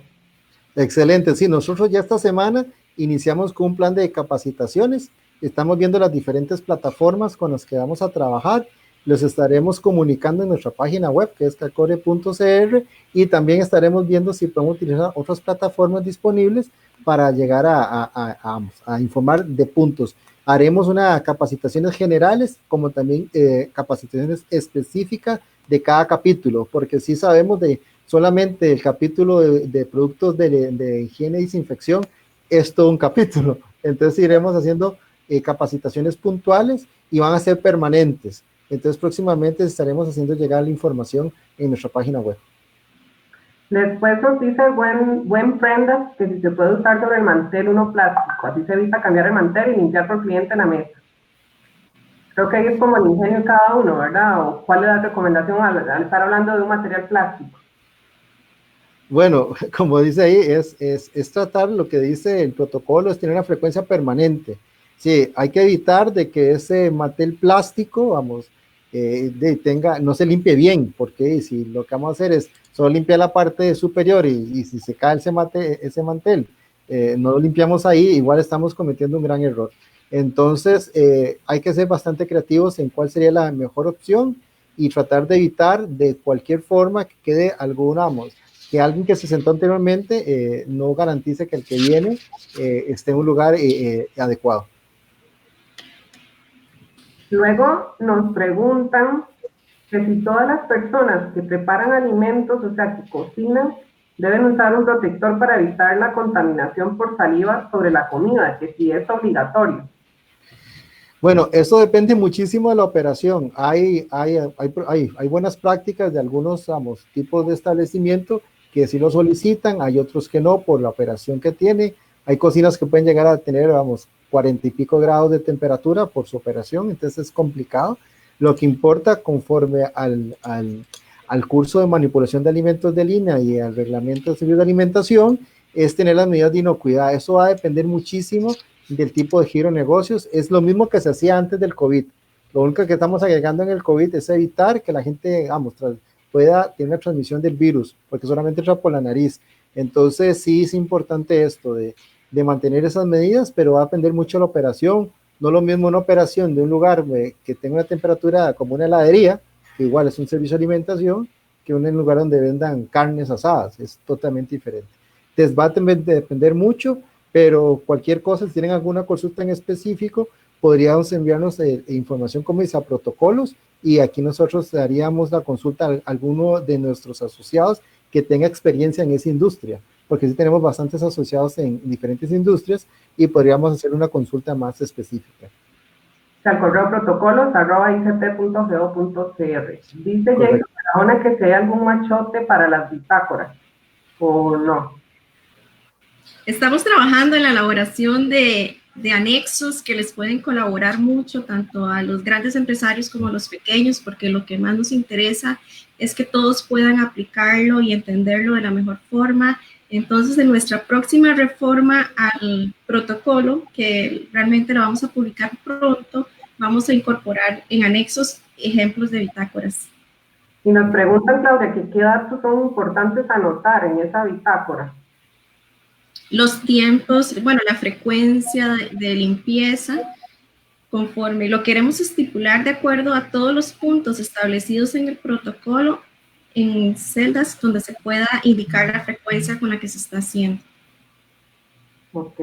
Excelente, sí, nosotros ya esta semana iniciamos con un plan de capacitaciones, estamos viendo las diferentes plataformas con las que vamos a trabajar, los estaremos comunicando en nuestra página web que es cacore.cr y también estaremos viendo si podemos utilizar otras plataformas disponibles para llegar a informar de puntos. Haremos unas capacitaciones generales como también capacitaciones específicas de cada capítulo, porque sí sabemos de solamente el capítulo de productos de higiene y desinfección es todo un capítulo. Entonces iremos haciendo capacitaciones puntuales y van a ser permanentes. Entonces próximamente estaremos haciendo llegar la información en nuestra página web. Después nos dice buen Prendas que si se puede usar sobre el mantel uno plástico, así se evita cambiar el mantel y limpiar por cliente en la mesa. Creo que ahí es como el ingenio de cada uno, ¿verdad? ¿O cuál es la recomendación al estar hablando de un material plástico? Bueno, como dice ahí, es tratar lo que dice el protocolo, es tener una frecuencia permanente. Sí, hay que evitar de que ese mantel plástico, vamos, no se limpie bien, porque si lo que vamos a hacer es solo limpiar la parte superior y si se cae ese mantel, no lo limpiamos ahí, igual estamos cometiendo un gran error. Entonces, hay que ser bastante creativos en cuál sería la mejor opción y tratar de evitar de cualquier forma que quede que alguien que se sentó anteriormente no garantice que el que viene esté en un lugar adecuado. Luego nos preguntan que si todas las personas que preparan alimentos, o sea, que cocinan, deben usar un protector para evitar la contaminación por saliva sobre la comida, que si es obligatorio. Bueno, eso depende muchísimo de la operación. Hay buenas prácticas de algunos tipos de establecimiento que sí lo solicitan, hay otros que no por la operación que tiene. Hay cocinas que pueden llegar a tener, 40 y pico grados de temperatura por su operación, entonces es complicado. Lo que importa conforme al curso de manipulación de alimentos de línea y al reglamento de servicio de alimentación es tener las medidas de inocuidad. Eso va a depender muchísimo del tipo de giro de negocios. Es lo mismo que se hacía antes del COVID. Lo único que estamos agregando en el COVID es evitar que la gente, pueda tener una transmisión del virus, porque solamente entra por la nariz. Entonces sí es importante esto de mantener esas medidas, pero va a depender mucho de la operación. No lo mismo una operación de un lugar que tenga una temperatura como una heladería, que igual es un servicio de alimentación, que un lugar donde vendan carnes asadas, es totalmente diferente. Entonces va a depender mucho, pero cualquier cosa, si tienen alguna consulta en específico, podríamos enviarnos información como dice a protocolos y aquí nosotros haríamos la consulta a alguno de nuestros asociados que tenga experiencia en esa industria, porque sí tenemos bastantes asociados en diferentes industrias y podríamos hacer una consulta más específica. Al correo protocolos@icp.go.cr. Dice Jason Barahona que si hay algún machote para las bitácoras, ¿o no? Estamos trabajando en la elaboración de anexos que les pueden colaborar mucho tanto a los grandes empresarios como a los pequeños, porque lo que más nos interesa es que todos puedan aplicarlo y entenderlo de la mejor forma. Entonces, en nuestra próxima reforma al protocolo, que realmente la vamos a publicar pronto, vamos a incorporar en anexos ejemplos de bitácoras. Y nos preguntan, Claudia, que qué datos son importantes anotar en esa bitácora. Los tiempos, bueno, la frecuencia de limpieza, conforme lo queremos estipular de acuerdo a todos los puntos establecidos en el protocolo, en celdas donde se pueda indicar la frecuencia con la que se está haciendo. Ok.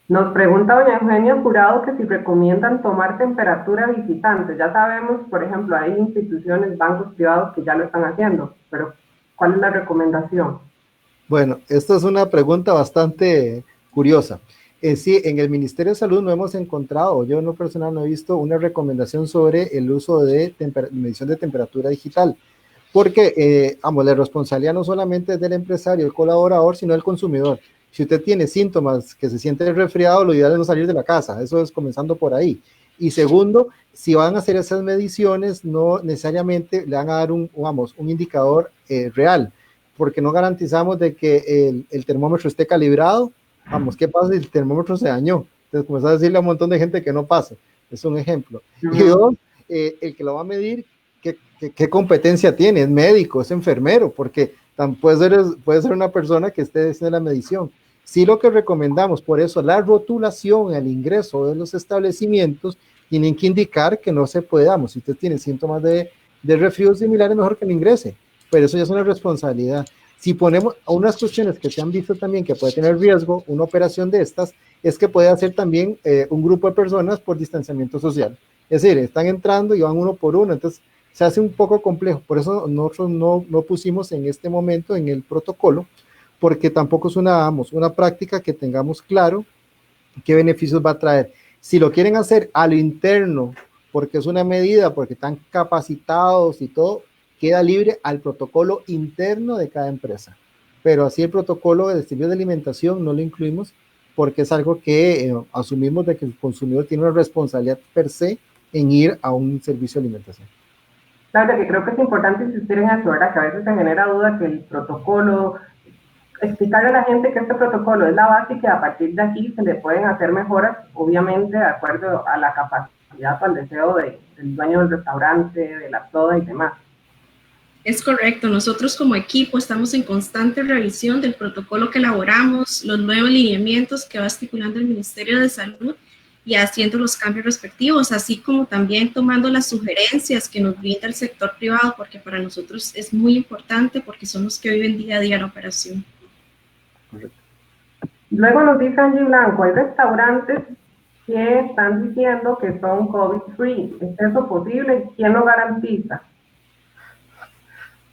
Nos pregunta doña Eugenia Jurado que si recomiendan tomar temperatura a visitantes. Ya sabemos, por ejemplo, hay instituciones, bancos privados que ya lo están haciendo, pero ¿cuál es la recomendación? Bueno, esta es una pregunta bastante curiosa. Sí, en el Ministerio de Salud no hemos encontrado, yo en lo personal no he visto una recomendación sobre el uso de medición de temperatura digital, porque, la responsabilidad no solamente es del empresario, el colaborador, sino del consumidor. Si usted tiene síntomas que se siente resfriado, lo ideal es no salir de la casa, eso es comenzando por ahí. Y segundo, si van a hacer esas mediciones, no necesariamente le van a dar un indicador real, porque no garantizamos de que el termómetro esté calibrado. ¿Qué pasa si el termómetro se dañó? Entonces comenzar a decirle a un montón de gente que no pase. Es un ejemplo. Y dos, el que lo va a medir, ¿qué competencia tiene? ¿Es médico? ¿Es enfermero? Porque puede ser una persona que esté haciendo la medición. Sí, lo que recomendamos, por eso la rotulación al ingreso de los establecimientos tienen que indicar que no se puede, si usted tiene síntomas de resfrío similares, mejor que no ingrese, pero eso ya es una responsabilidad. Si ponemos a unas cuestiones que se han visto también que puede tener riesgo, una operación de estas, es que puede hacer también un grupo de personas por distanciamiento social. Es decir, están entrando y van uno por uno, entonces se hace un poco complejo. Por eso nosotros no pusimos en este momento en el protocolo, porque tampoco es una práctica que tengamos claro qué beneficios va a traer. Si lo quieren hacer a lo interno, porque es una medida, porque están capacitados y todo, queda libre al protocolo interno de cada empresa. Pero así el protocolo de servicios de alimentación no lo incluimos porque es algo que asumimos de que el consumidor tiene una responsabilidad per se en ir a un servicio de alimentación. Claro, que creo que es importante insistir en eso, ¿verdad? Que a veces se genera duda que el protocolo, explicarle a la gente que este protocolo es la base y que a partir de aquí se le pueden hacer mejoras, obviamente de acuerdo a la capacidad o al deseo del dueño del restaurante, de la soda y demás. Es correcto, nosotros como equipo estamos en constante revisión del protocolo que elaboramos, los nuevos lineamientos que va estipulando el Ministerio de Salud y haciendo los cambios respectivos, así como también tomando las sugerencias que nos brinda el sector privado, porque para nosotros es muy importante porque son los que viven día a día la operación. Correcto. Luego nos dice Angie Blanco, hay restaurantes que están diciendo que son COVID-free. ¿Es eso posible? ¿Quién lo garantiza?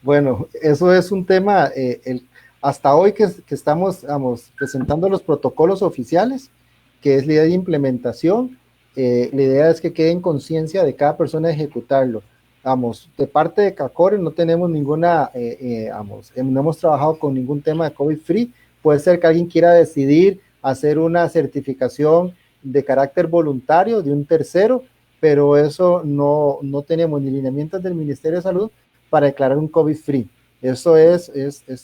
Bueno, eso es un tema, hasta hoy que estamos presentando los protocolos oficiales, que es la idea de implementación, la idea es que quede en conciencia de cada persona ejecutarlo. De parte de CACORE no tenemos ninguna, no hemos trabajado con ningún tema de COVID-free. Puede ser que alguien quiera decidir hacer una certificación de carácter voluntario de un tercero, pero eso no tenemos ni lineamientos del Ministerio de Salud para declarar un COVID-free. Eso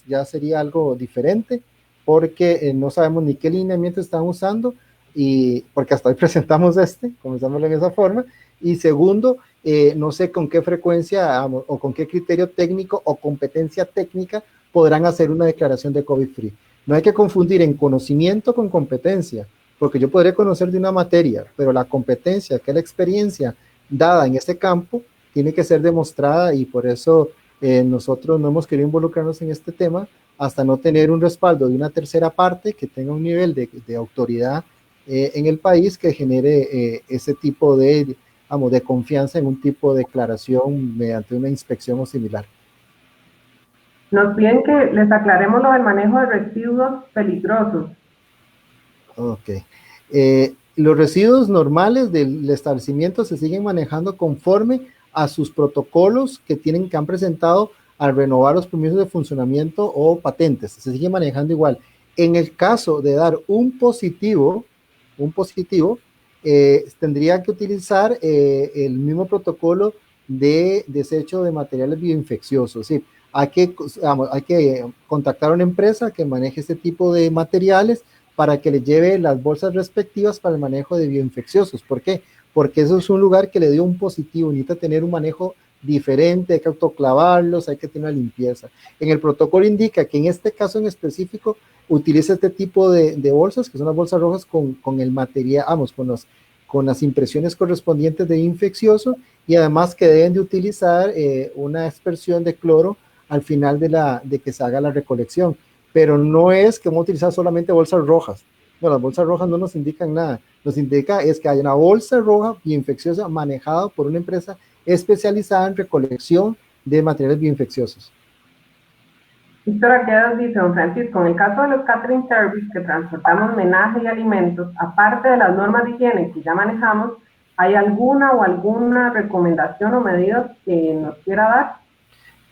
ya sería algo diferente, porque no sabemos ni qué lineamientos están usando, y porque hasta hoy presentamos comenzamos en esa forma, y segundo, no sé con qué frecuencia o con qué criterio técnico o competencia técnica podrán hacer una declaración de COVID-free. No hay que confundir en conocimiento con competencia, porque yo podré conocer de una materia, pero la competencia, que es la experiencia dada en ese campo, tiene que ser demostrada, y por eso nosotros no hemos querido involucrarnos en este tema hasta no tener un respaldo de una tercera parte que tenga un nivel de autoridad en el país que genere ese tipo de confianza en un tipo de declaración mediante una inspección o similar. Nos piden que les aclaremos lo del manejo de residuos peligrosos. Ok. Los residuos normales del establecimiento se siguen manejando conforme a sus protocolos que han presentado al renovar los permisos de funcionamiento o patentes. Se sigue manejando igual. En el caso de dar un positivo, tendría que utilizar el mismo protocolo de desecho de materiales bioinfecciosos. ¿Sí? Hay que contactar a una empresa que maneje este tipo de materiales para que le lleve las bolsas respectivas para el manejo de bioinfecciosos. ¿Por qué? Porque eso es un lugar que le dio un positivo, necesita tener un manejo diferente, hay que autoclavarlos, hay que tener una limpieza. En el protocolo indica que en este caso en específico utiliza este tipo de bolsas, que son las bolsas rojas con el material, con las impresiones correspondientes de infeccioso, y además que deben de utilizar una aspersión de cloro al final de que se haga la recolección. Pero no es que vamos a utilizar solamente bolsas rojas. No, las bolsas rojas no nos indican nada. Nos indica es que hay una bolsa roja bioinfecciosa manejada por una empresa especializada en recolección de materiales bioinfecciosos. Víctor Arquedas dice, don Francisco, en el caso de los catering service que transportamos menaje y alimentos, aparte de las normas de higiene que ya manejamos, ¿hay alguna recomendación o medida que nos quiera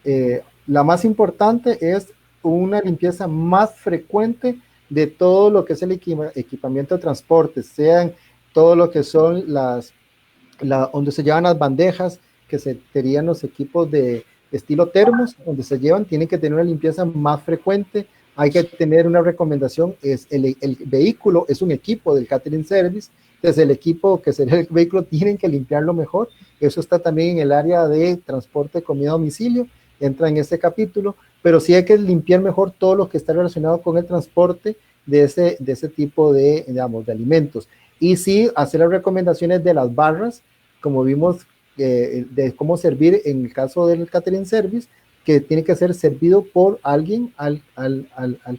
dar? La más importante es una limpieza más frecuente de todo lo que es el equipamiento de transporte, sean todo lo que son donde se llevan las bandejas, que serían los equipos de estilo termos, donde se llevan, tienen que tener una limpieza más frecuente. Hay que tener una recomendación, el vehículo es un equipo del catering service Entonces el equipo que sería el vehículo tienen que limpiarlo mejor. Eso está también en el área de transporte de comida a domicilio, entra en este capítulo, pero sí hay que limpiar mejor todo lo que está relacionado con el transporte de ese tipo de, digamos, de alimentos. Y sí hacer las recomendaciones de las barras, como vimos, de cómo servir en el caso del catering service, que tiene que ser servido por alguien al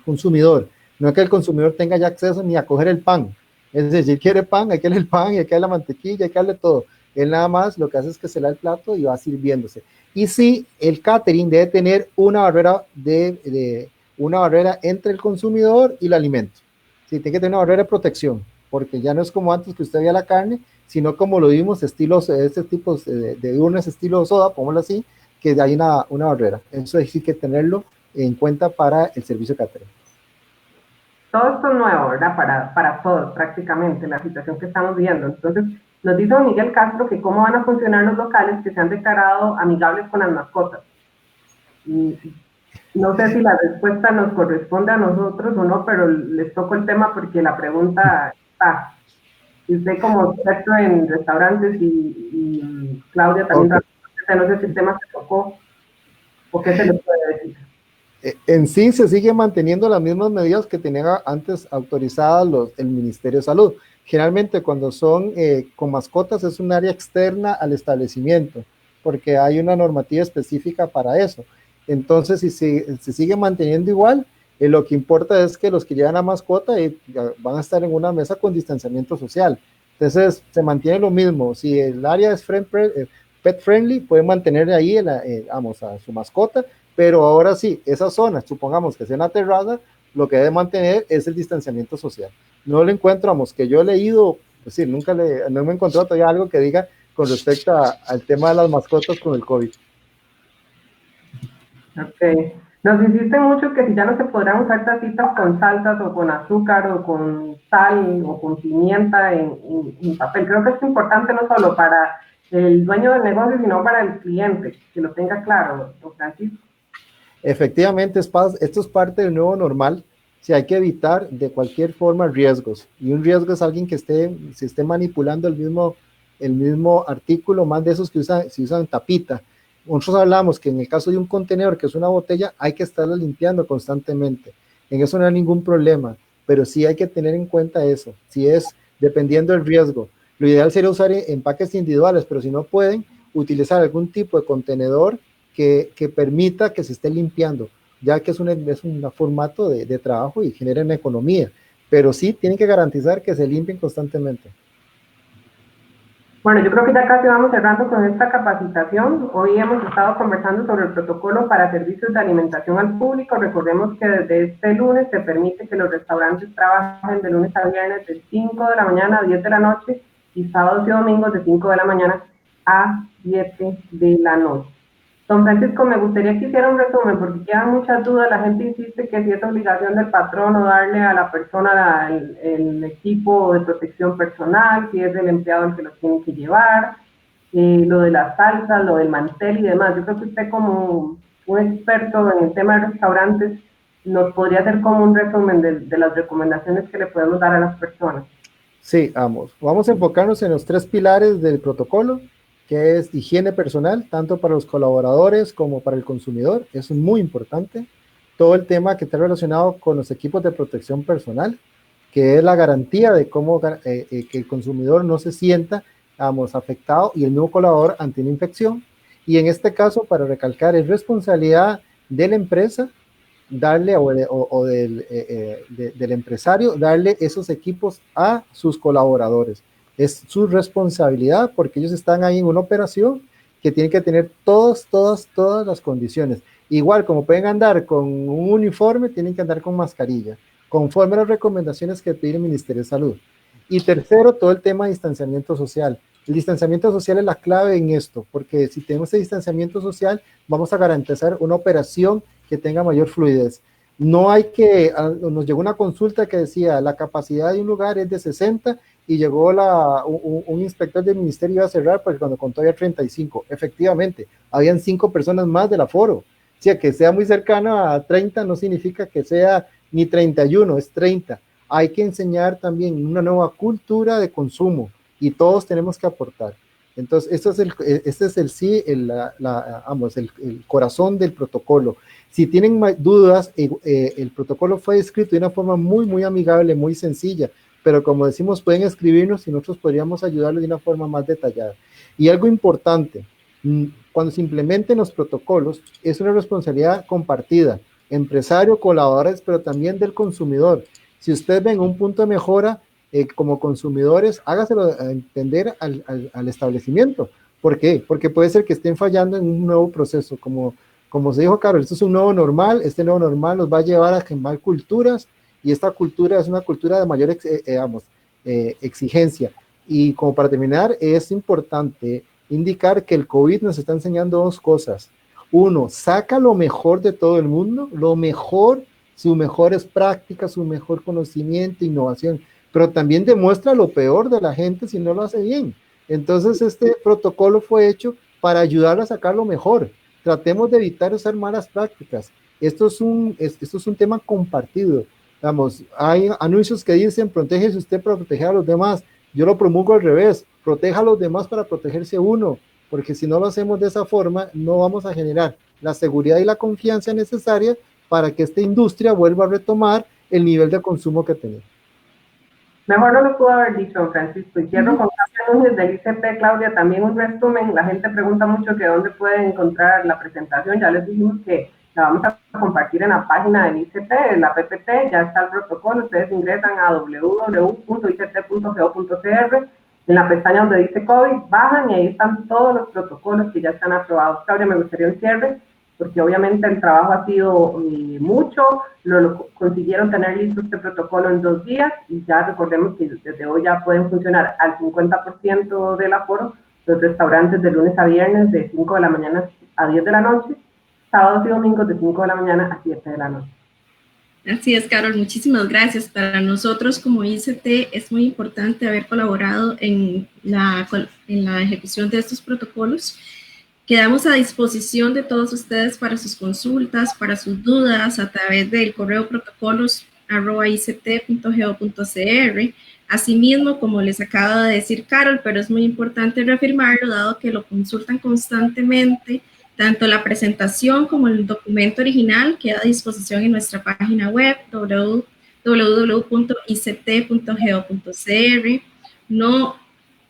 consumidor. No es que el consumidor tenga ya acceso ni a coger el pan. Es decir, si quiere pan, hay que darle el pan, hay que darle la mantequilla, hay que darle todo. Él nada más lo que hace es que se le da el plato y va sirviéndose. Y sí, el catering debe tener una barrera, una barrera entre el consumidor y el alimento. Sí, tiene que tener una barrera de protección, porque ya no es como antes que usted veía la carne, sino como lo vimos, estilos, este tipo de urnas estilo soda, pongámoslo así, que hay una barrera. Eso hay que tenerlo en cuenta para el servicio catering. Todo esto es nuevo, ¿verdad? Para todos, prácticamente, la situación que estamos viendo. Entonces, nos dice don Miguel Castro que cómo van a funcionar los locales que se han declarado amigables con las mascotas. Y no sé si la respuesta nos corresponde a nosotros o no, pero les toco el tema porque la pregunta está. Y usted como experto en restaurantes y Claudia también, okay. No sé si el tema se tocó o qué se les puede decir. En sí se sigue manteniendo las mismas medidas que tenía antes autorizadas el Ministerio de Salud. Generalmente cuando son con mascotas es un área externa al establecimiento, porque hay una normativa específica para eso. Entonces, si se sigue manteniendo igual, lo que importa es que los que llevan a mascota van a estar en una mesa con distanciamiento social. Entonces, se mantiene lo mismo. Si el área es pet friendly, pueden mantener ahí vamos, a su mascota, pero ahora sí, esa zona, supongamos que sea una terraza, lo que debe mantener es el distanciamiento social. No lo encontramos, que yo he leído, pues sí, no me he encontrado todavía algo que diga con respecto al tema de las mascotas con el COVID. Ok. Nos insisten mucho que si ya no se podrán usar tacitas con salsas o con azúcar o con sal o con pimienta en papel. Creo que es importante no solo para el dueño del negocio, sino para el cliente, que lo tenga claro, don Francisco. Efectivamente, esto es parte del nuevo normal. Si hay que evitar de cualquier forma riesgos, y un riesgo es alguien que se esté manipulando el mismo artículo, más de esos que usan tapita. Nosotros hablamos que en el caso de un contenedor, que es una botella, hay que estarla limpiando constantemente. En eso no hay ningún problema, pero sí hay que tener en cuenta eso, si es dependiendo del riesgo. Lo ideal sería usar empaques individuales, pero si no pueden, utilizar algún tipo de contenedor que permita que se esté limpiando, ya que es un formato de trabajo y genera una economía, pero sí tienen que garantizar que se limpien constantemente. Bueno, yo creo que ya casi vamos cerrando con esta capacitación. Hoy hemos estado conversando sobre el protocolo para servicios de alimentación al público. Recordemos que desde este lunes se permite que los restaurantes trabajen de lunes a viernes de 5 de la mañana a 10 de la noche y sábados y domingos de 5 de la mañana a 7 de la noche. Don Francisco, me gustaría que hiciera un resumen porque quedan muchas dudas. La gente insiste que si es obligación del patrón o darle a la persona el equipo de protección personal, si es el empleado el que los tiene que llevar, lo de las salsas, lo del mantel y demás. Yo creo que usted como un experto en el tema de restaurantes nos podría hacer como un resumen de las recomendaciones que le podemos dar a las personas. Sí, vamos a enfocarnos en los 3 pilares del protocolo, que es higiene personal, tanto para los colaboradores como para el consumidor. Eso es muy importante. Todo el tema que está relacionado con los equipos de protección personal, que es la garantía de cómo que el consumidor no se sienta, afectado, y el nuevo colaborador ante una infección. Y en este caso, para recalcar, es responsabilidad de la empresa darle del empresario darle esos equipos a sus colaboradores. Es su responsabilidad porque ellos están ahí en una operación que tienen que tener todas las condiciones. Igual como pueden andar con un uniforme, tienen que andar con mascarilla, conforme a las recomendaciones que pide el Ministerio de Salud. Y tercero, todo el tema de distanciamiento social. El distanciamiento social es la clave en esto, porque si tenemos ese distanciamiento social, vamos a garantizar una operación que tenga mayor fluidez. No hay que, nos llegó una consulta que decía, la capacidad de un lugar es de 60, y llegó un inspector del ministerio y iba a cerrar porque cuando contó había 35. Efectivamente, habían 5 personas más del aforo. O sea, que sea muy cercano a 30 no significa que sea ni 31, es 30. hay que enseñar también una nueva cultura de consumo y todos tenemos que aportar. Entonces, este es el corazón del protocolo. Si tienen dudas, el protocolo fue escrito de una forma muy, muy amigable, muy sencilla, pero como decimos, pueden escribirnos y nosotros podríamos ayudarles de una forma más detallada. Y algo importante, cuando se implementen los protocolos, es una responsabilidad compartida, empresario, colaboradores, pero también del consumidor. Si ustedes ven un punto de mejora, como consumidores, hágaselo entender al establecimiento. ¿Por qué? Porque puede ser que estén fallando en un nuevo proceso, como se dijo, Carol, esto es un nuevo normal, este nuevo normal nos va a llevar a generar culturas, y esta cultura es una cultura de mayor exigencia. Y como para terminar, es importante indicar que el COVID nos está enseñando dos cosas. Uno, saca lo mejor de todo el mundo, lo mejor, sus mejores prácticas, su mejor conocimiento, innovación, pero también demuestra lo peor de la gente si no lo hace bien. Entonces, este protocolo fue hecho para ayudar a sacar lo mejor. Tratemos de evitar usar malas prácticas. Esto es un tema compartido. Vamos, hay anuncios que dicen, protéjese usted para proteger a los demás. Yo lo promulgo al revés, proteja a los demás para protegerse uno, porque si no lo hacemos de esa forma, no vamos a generar la seguridad y la confianza necesaria para que esta industria vuelva a retomar el nivel de consumo que tenemos. Mejor no lo pudo haber dicho, Francisco. Y cierro con Claudia Núñez del ICT. Claudia, también un resumen. La gente pregunta mucho que dónde pueden encontrar la presentación. Ya les dijimos que la vamos a compartir en la página del ICT, en la PPT. Ya está el protocolo. Ustedes ingresan a www.ict.go.cr. En la pestaña donde dice COVID, bajan y ahí están todos los protocolos que ya están aprobados. Claudia, me gustaría un cierre, porque obviamente el trabajo ha sido mucho, lo consiguieron tener listo este protocolo en 2 días, y ya recordemos que desde hoy ya pueden funcionar al 50% del aforo los restaurantes de lunes a viernes de 5 de la mañana a 10 de la noche, sábados y domingos de 5 de la mañana a 7 de la noche. Así es, Carol, muchísimas gracias. Para nosotros como ICT es muy importante haber colaborado en la ejecución de estos protocolos. Quedamos a disposición de todos ustedes para sus consultas, para sus dudas, a través del correo protocolos@ict.go.cr. Asimismo, como les acaba de decir Carol, pero es muy importante reafirmarlo, dado que lo consultan constantemente, tanto la presentación como el documento original queda a disposición en nuestra página web www.ict.go.cr. No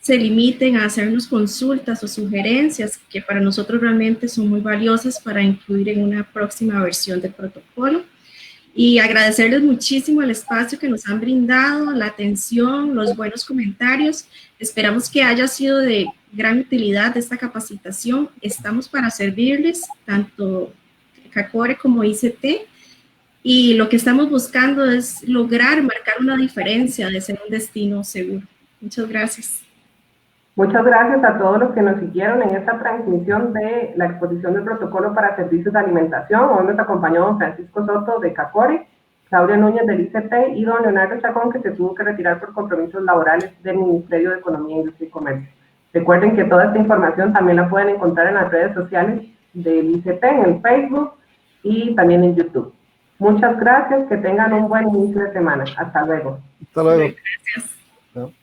se limiten a hacernos consultas o sugerencias que para nosotros realmente son muy valiosas para incluir en una próxima versión del protocolo. Y agradecerles muchísimo el espacio que nos han brindado, la atención, los buenos comentarios. Esperamos que haya sido de gran utilidad esta capacitación. Estamos para servirles, tanto CACORE como ICT, y lo que estamos buscando es lograr marcar una diferencia de ser un destino seguro. Muchas gracias. Muchas gracias a todos los que nos siguieron en esta transmisión de la exposición del protocolo para servicios de alimentación. Hoy nos acompañó don Francisco Soto de CACORE, Claudia Núñez del ICT y don Leonardo Chacón, que se tuvo que retirar por compromisos laborales del Ministerio de Economía, Industria y Comercio. Recuerden que toda esta información también la pueden encontrar en las redes sociales del ICT, en el Facebook y también en YouTube. Muchas gracias, que tengan un buen inicio de semana. Hasta luego. Hasta luego. Gracias. ¿No?